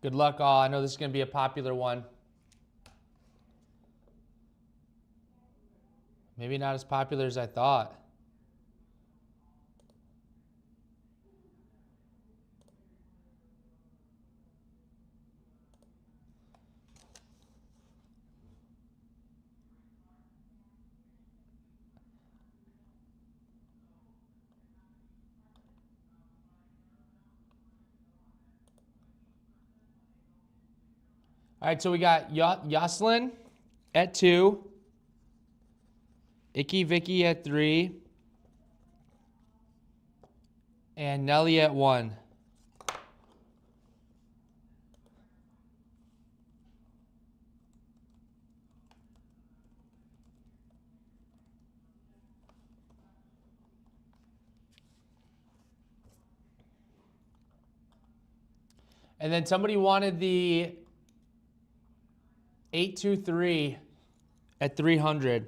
D: Good luck, all. I know this is going to be a popular one. Maybe not as popular as I thought. All right, so we got Yoslin at 2, Icky Vicky at 3, and Nelly at 1. And then somebody wanted the 823 at 300.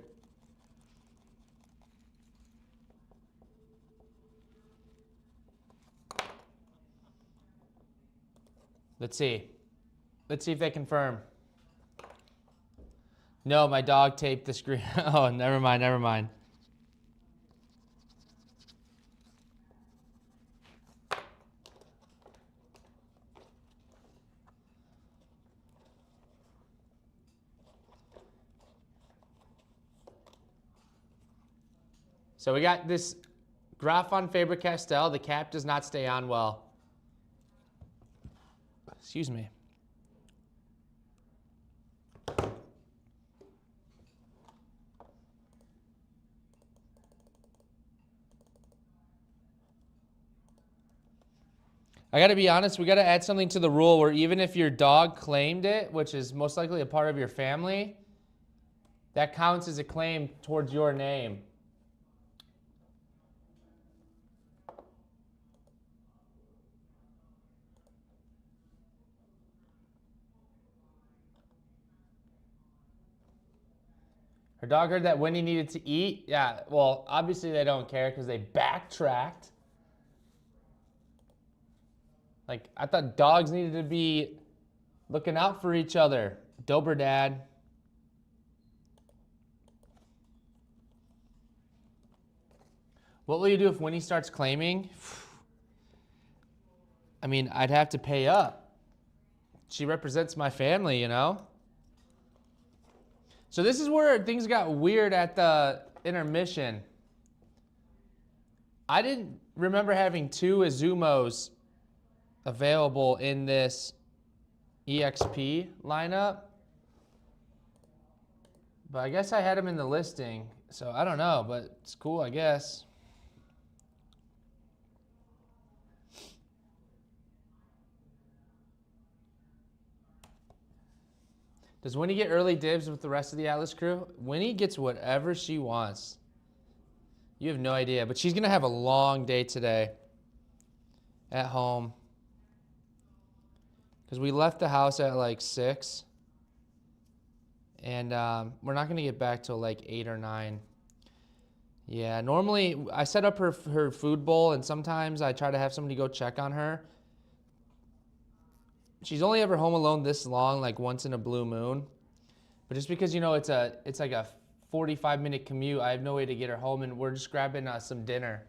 D: Let's see. Let's see if they confirm. No, my dog taped the screen. Oh, never mind, never mind. So we got this graph on Faber-Castell. The cap does not stay on well. Excuse me. I gotta be honest, we gotta add something to the rule where even if your dog claimed it, which is most likely a part of your family, that counts as a claim towards your name. Her dog heard that Winnie needed to eat. Yeah, well, obviously they don't care because they backtracked. Like, I thought dogs needed to be looking out for each other. Dober dad. What will you do if Winnie starts claiming? I mean, I'd have to pay up. She represents my family, you know? So this is where things got weird at the intermission. I didn't remember having 2 Izumos available in this EXP lineup. But I guess I had them in the listing. So I don't know, but it's cool, I guess. Does Winnie get early dibs with the rest of the Atlas crew? Winnie gets whatever she wants. You have no idea, but she's gonna have a long day today at home. Because we left the house at like 6. And we're not gonna get back till like 8 or 9. Yeah, normally I set up her food bowl and sometimes I try to have somebody go check on her. She's only ever home alone this long, like once in a blue moon. But just because, you know, it's like a 45-minute commute, I have no way to get her home, and we're just grabbing some dinner.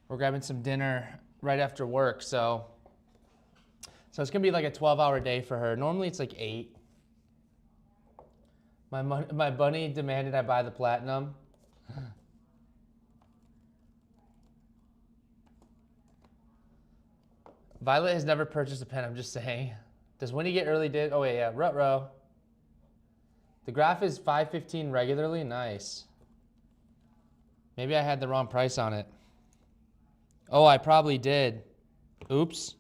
D: We're grabbing some dinner right after work, so it's gonna be like a 12-hour day for her. Normally it's like 8. My bunny demanded I buy the platinum. Violet has never purchased a pen, I'm just saying. Does Winnie get early dibs? Oh, yeah, Ruh-roh. The graph is $5.15 regularly? Nice. Maybe I had the wrong price on it. Oh, I probably did. Oops.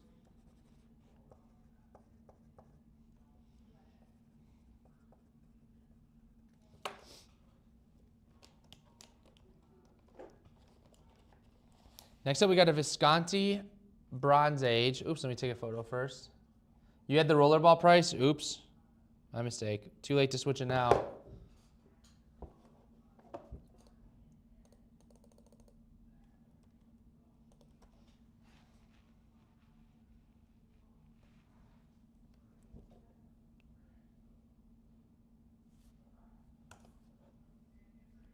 D: Next up, we got a Visconti Bronze Age. Oops, let me take a photo first. You had the rollerball price? Oops. My mistake. Too late to switch it now.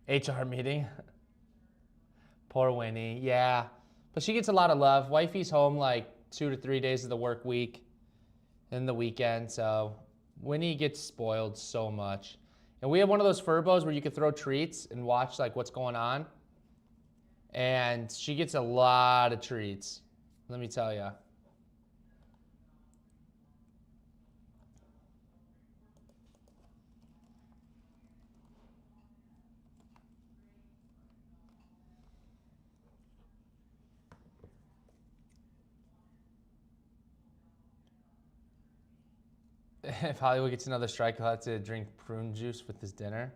D: HR meeting. Poor Winnie. Yeah. But she gets a lot of love. Wifey's home like 2 to 3 days of the work week and the weekend, so Winnie gets spoiled so much. And we have one of those furbos where you can throw treats and watch like what's going on. And she gets a lot of treats, let me tell you. If Hollywood gets another strike, he'll have to drink prune juice with his dinner.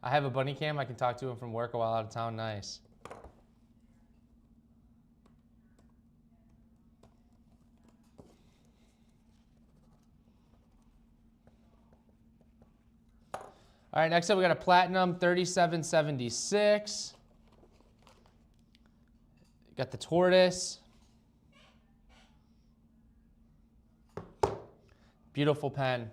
D: I have a bunny cam. I can talk to him from work while out of town. Nice. All right, next up we got a Platinum 3776. Got the tortoise. Beautiful pen.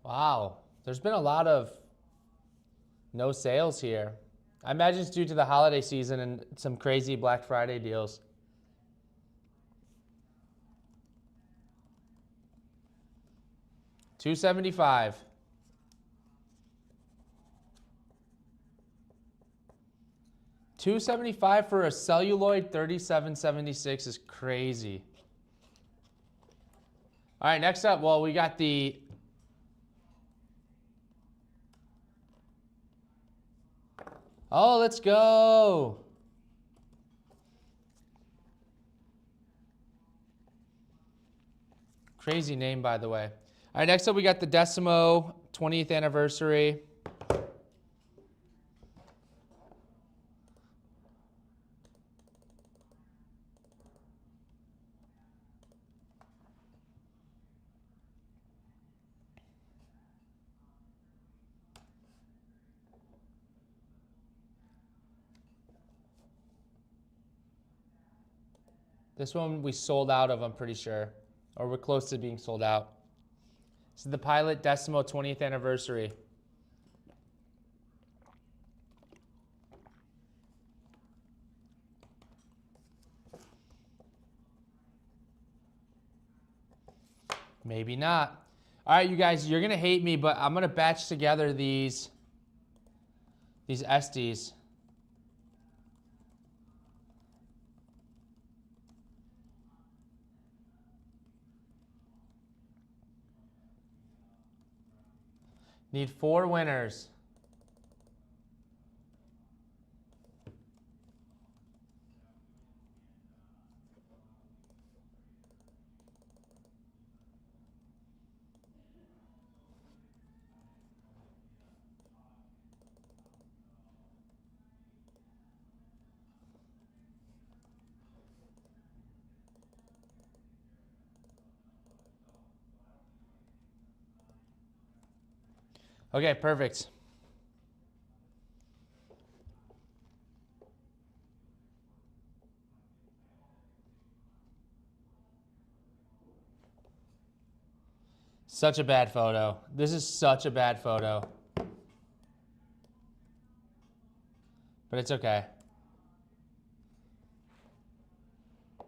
D: Wow, there's been a lot of no sales here. I imagine it's due to the holiday season and some crazy Black Friday deals. $275. $275 for a celluloid 3776 is crazy. All right, next up, well, we got the oh, let's go. Crazy name, by the way. All right, next up we got the Decimo 20th anniversary. This one we sold out of, I'm pretty sure. Or we're close to being sold out. This is the Pilot Decimo 20th anniversary. Maybe not. All right, you guys, you're gonna hate me, but I'm gonna batch together these Estes. Need 4 winners. Okay, perfect. Such a bad photo. This is such a bad photo. But it's okay.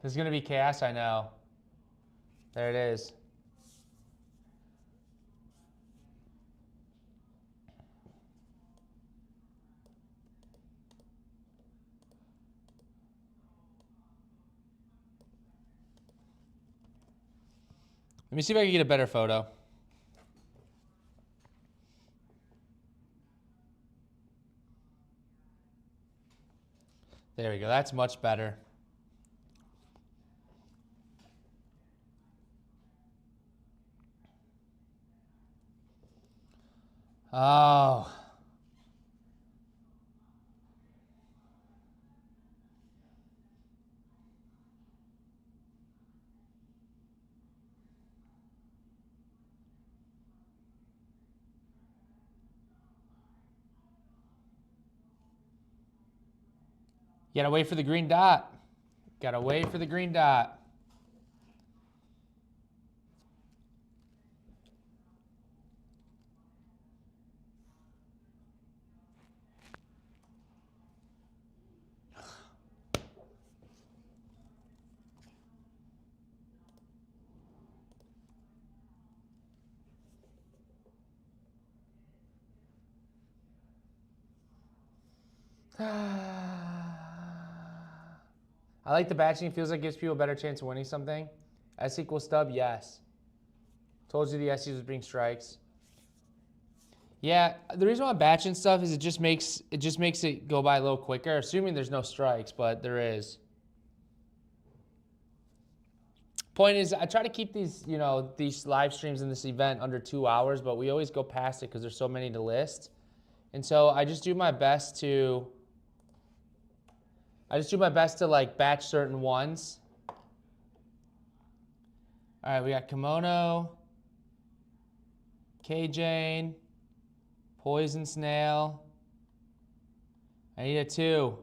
D: This is gonna be chaos, I know. There it is. Let me see if I can get a better photo. There we go. That's much better. Oh. You gotta wait for the green dot. Gotta wait for the green dot. I like the batching. It feels like it gives people a better chance of winning something. S equals stub, yes. Told you the S's was bring strikes. Yeah, the reason why I'm batching stuff is it just makes it go by a little quicker, assuming there's no strikes, but there is. Point is, I try to keep these, these live streams in this event under 2 hours, but we always go past it because there's so many to list. And so I just do my best to like batch certain ones. All right, we got Kimono, K-Jane, Poison Snail. I need a 2.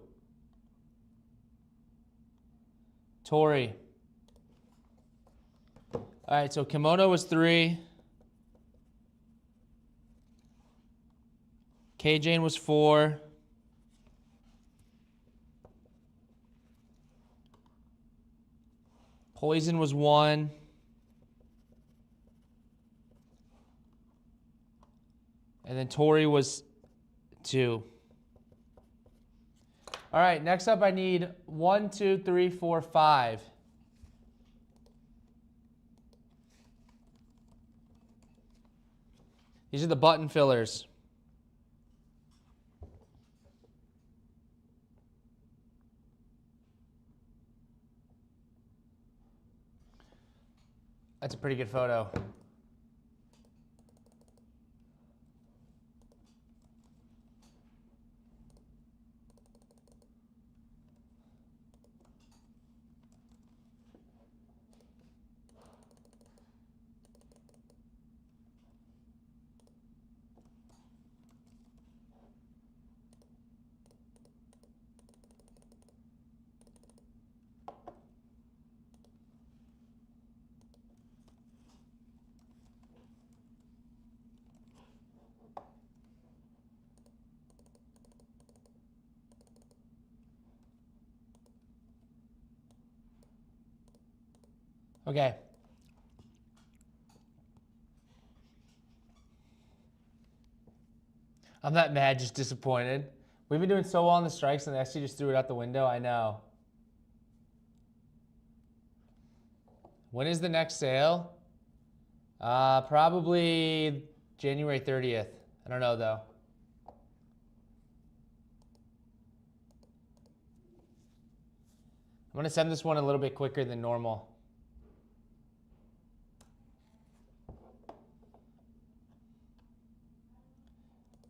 D: Tori. All right, so Kimono was 3. K-Jane was 4. Poison was 1. And then Tori was 2. All right, next up I need 1, 2, 3, 4, 5. These are the button fillers. That's a pretty good photo. Okay. I'm not mad, just disappointed. We've been doing so well on the strikes and NEXY just threw it out the window. I know. When is the next sale? Probably January 30th. I don't know though. I'm gonna send this one a little bit quicker than normal.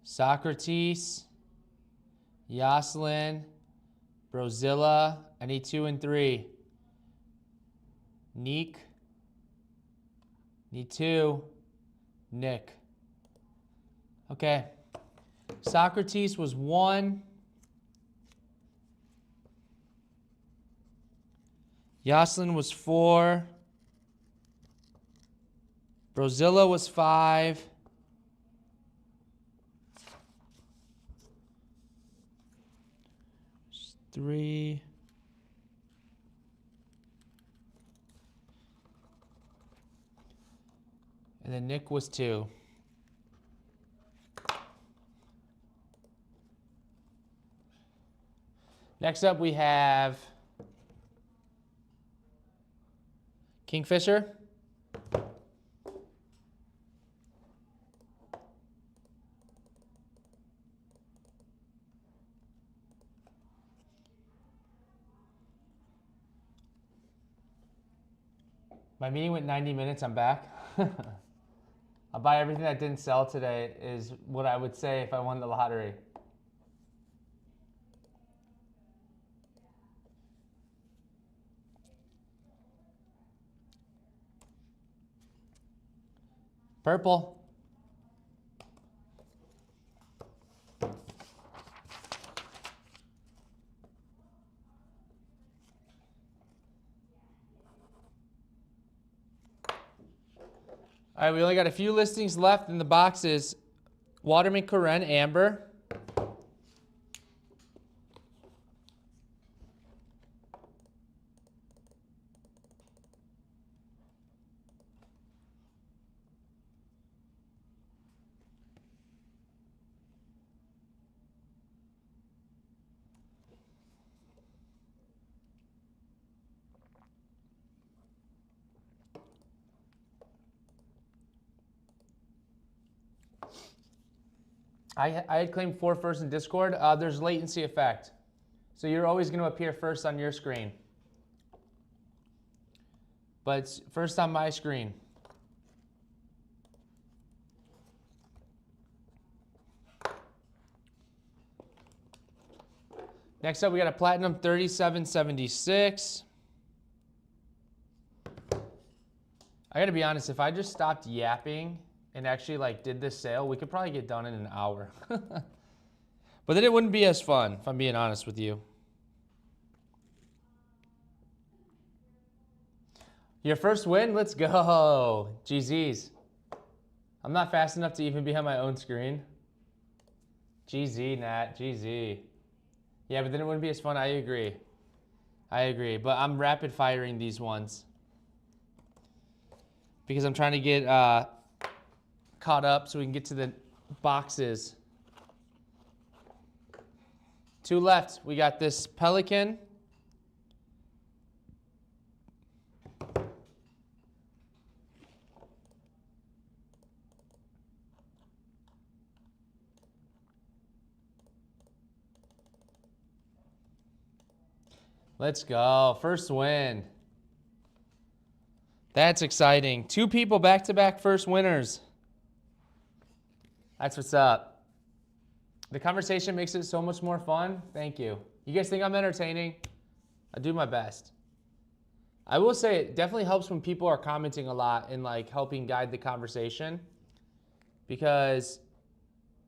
D: Socrates, Yoselin, Brozilla. I need 2 and 3. Neek. Need 2. Nick. Okay. Socrates was 1. Yoselin was 4. Brozilla was 5. There's 3. And then Nick was 2. Next up we have Kingfisher. My meeting went 90 minutes, I'm back. I'll buy everything that didn't sell today is what I would say if I won the lottery. Purple. All right, we only got a few listings left in the boxes. Waterman Karen Amber. I had claimed 4 first in Discord. There's latency effect. So you're always going to appear first on your screen. But it's first on my screen. Next up, we got a Platinum 3776. I got to be honest, if I just stopped yapping and actually like did this sale, we could probably get done in an hour. But then it wouldn't be as fun, if I'm being honest with you. Your first win? Let's go. GZs. I'm not fast enough to even be on my own screen. GZ, Nat. GZ. Yeah, but then it wouldn't be as fun. I agree. I agree. But I'm rapid firing these ones because I'm trying to get caught up so we can get to the boxes. 2 left. We got this Pelican. Let's go. First win. That's exciting. 2 people back-to-back first winners. That's what's up. The conversation makes it so much more fun. Thank you. You guys think I'm entertaining? I do my best. I will say it definitely helps when people are commenting a lot and like helping guide the conversation, because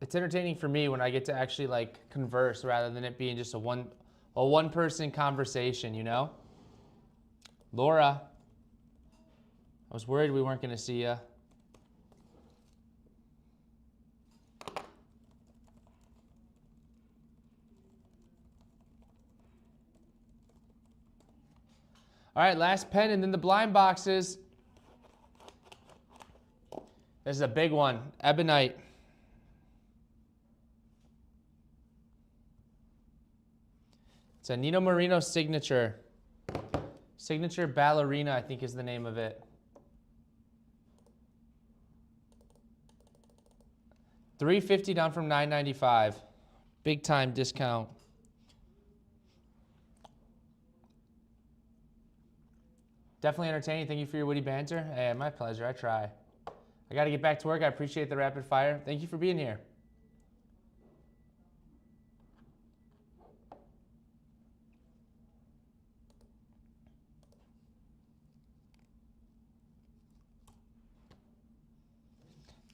D: it's entertaining for me when I get to actually like converse rather than it being just a one-person conversation, you know? Laura, I was worried we weren't going to see you. All right, last pen and then the blind boxes. This is a big one, Ebonite. It's a Nino Marino signature. Signature Ballerina, I think is the name of it. $350 down from $9.95. Big time discount. Definitely entertaining. Thank you for your witty banter. Hey, my pleasure. I try. I got to get back to work. I appreciate the rapid fire. Thank you for being here.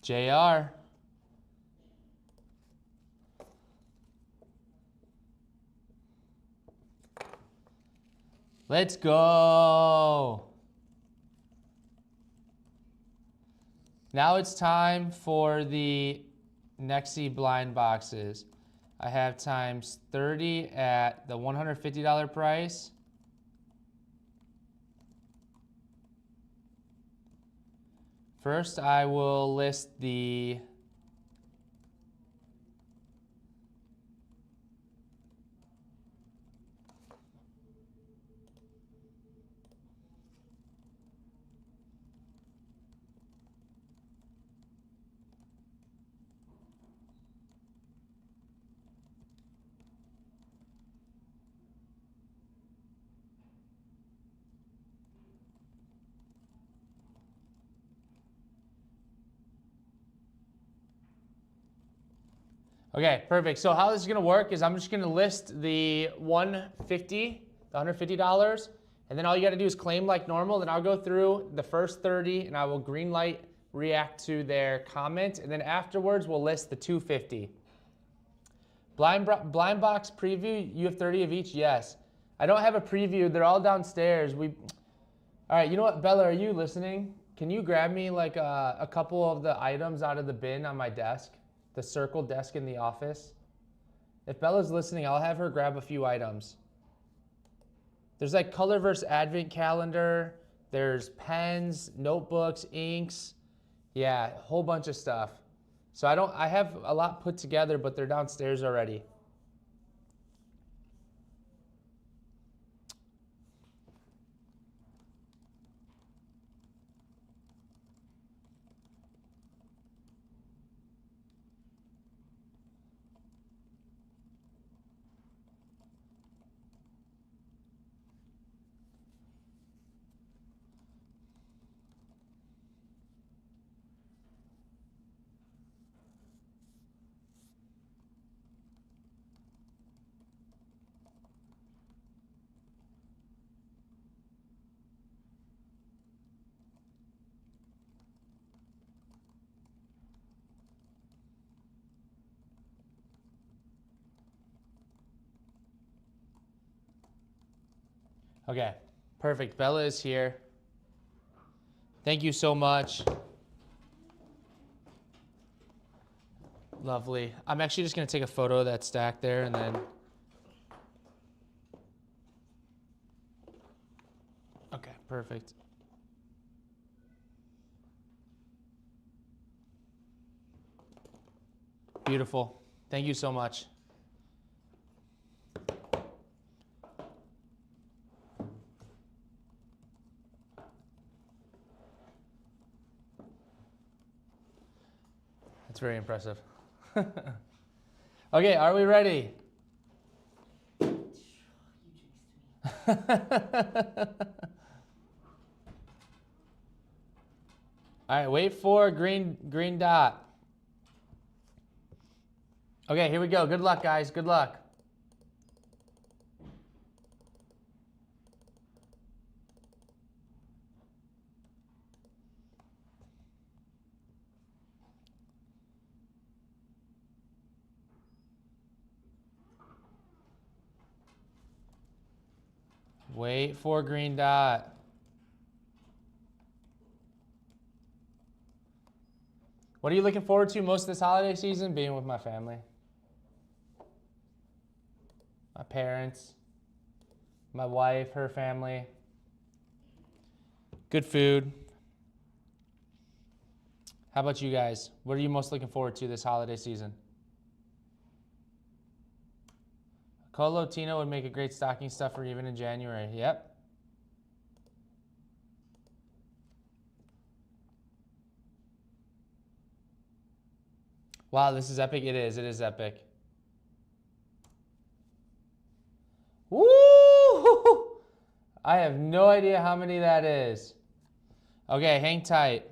D: JR. Let's go. Now it's time for the NEXY blind boxes. I have times 30 at the $150 price. First, I will list the Okay, perfect. So how this is gonna work is I'm just gonna list the $150, and then all you gotta do is claim like normal. Then I'll go through the first 30 and I will green light react to their comment, and then afterwards we'll list the $250. Blind box preview, you have 30 of each? Yes. I don't have a preview, they're all downstairs. All right, you know what, Bella, are you listening? Can you grab me like a couple of the items out of the bin on my desk? The circle desk in the office. If Bella's listening, I'll have her grab a few items. There's like Colorverse advent calendar. There's pens, notebooks, inks. Yeah, a whole bunch of stuff. So I have a lot put together, but they're downstairs already. Okay, perfect. Bella is here. Thank you so much. Lovely. I'm actually just going to take a photo of that stack there and then. Okay, perfect. Beautiful. Thank you so much. That's very impressive. Okay, are we ready? All right, wait for green dot. Okay, here we go. Good luck, guys. Good luck. Wait for green dot. What are you looking forward to most this holiday season? Being with my family. My parents. My wife, her family. Good food. How about you guys? What are you most looking forward to this holiday season? Colo Tino would make a great stocking stuffer even in January. Yep. Wow, this is epic. It is. It is epic. Woo! I have no idea how many that is. Okay, hang tight.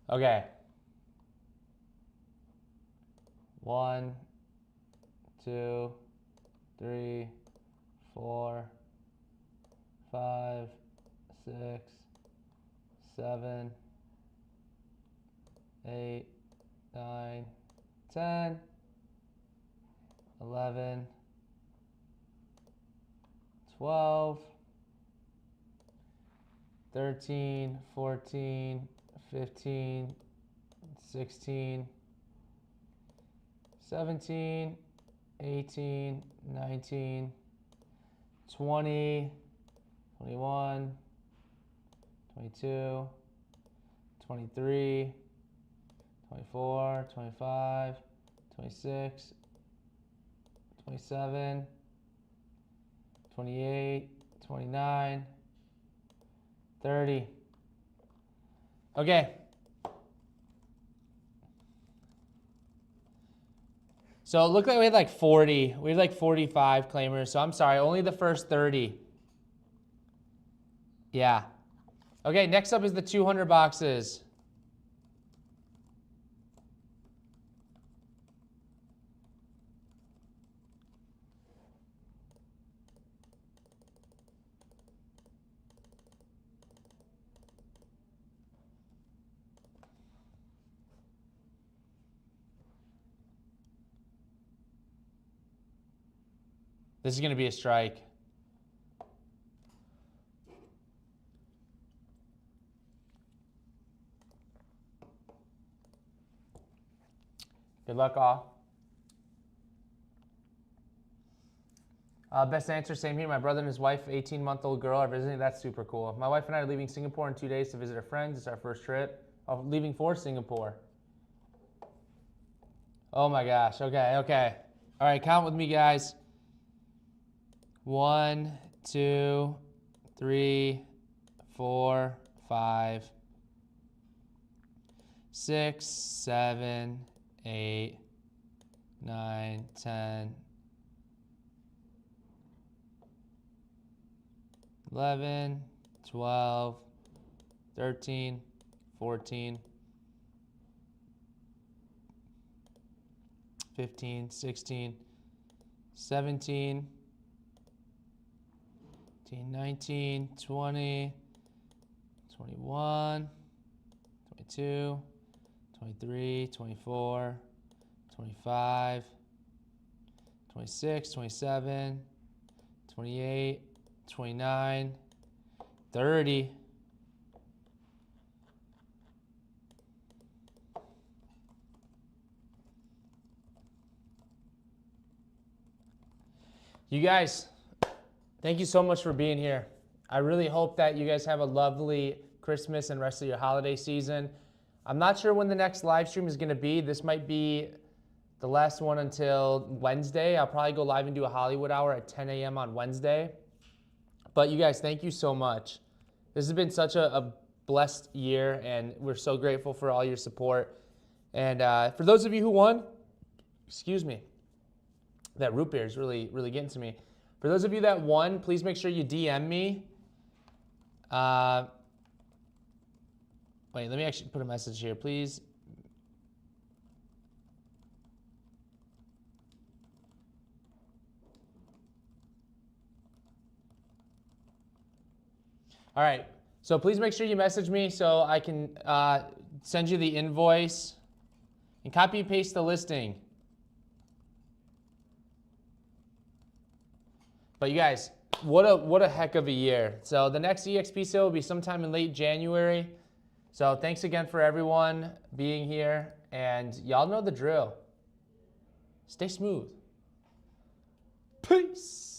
D: Okay. 1, 2, 3, 4, 5, 6, 7, 8, 9, 10, 11, 12, 13, 14, 15, 16, 17, 18, 19, 20, 21, 22, 23, 24, 25, 26, 27, 28, 29, 30. Okay. So it looked like we had like 40. We had like 45 claimers. So I'm sorry, only the first 30. Yeah. Okay, next up is the 200 boxes. This is going to be a strike. Good luck, all. Best answer, same here. My brother and his wife, 18-month-old girl, are visiting. That's super cool. My wife and I are leaving Singapore in 2 days to visit our friends. It's our first trip. Oh, leaving for Singapore. Oh my gosh. Okay, okay. All right, count with me, guys. 1, 2, 3, 4, 5, 6, 7, 8, 9, 10, 11, 12, 13, 14, 15, 16, 17, 18, 19, 20, 21, 22, 23, 24, 25, 26, 27, 28, 29, 30. You guys, thank you so much for being here. I really hope that you guys have a lovely Christmas and rest of your holiday season. I'm not sure when the next live stream is going to be. This might be the last one until Wednesday. I'll probably go live and do a Hollywood hour at 10 a.m. on Wednesday. But you guys, thank you so much. This has been such a blessed year, and we're so grateful for all your support. And for those of you who won, excuse me, that root beer is really getting to me. For those of you that won, please make sure you DM me. Wait, let me actually put a message here, please. All right, so please make sure you message me so I can send you the invoice and copy and paste the listing. But you guys, what a heck of a year. So the next EXP sale will be sometime in late January. So thanks again for everyone being here, and y'all know the drill. Stay smooth. Peace.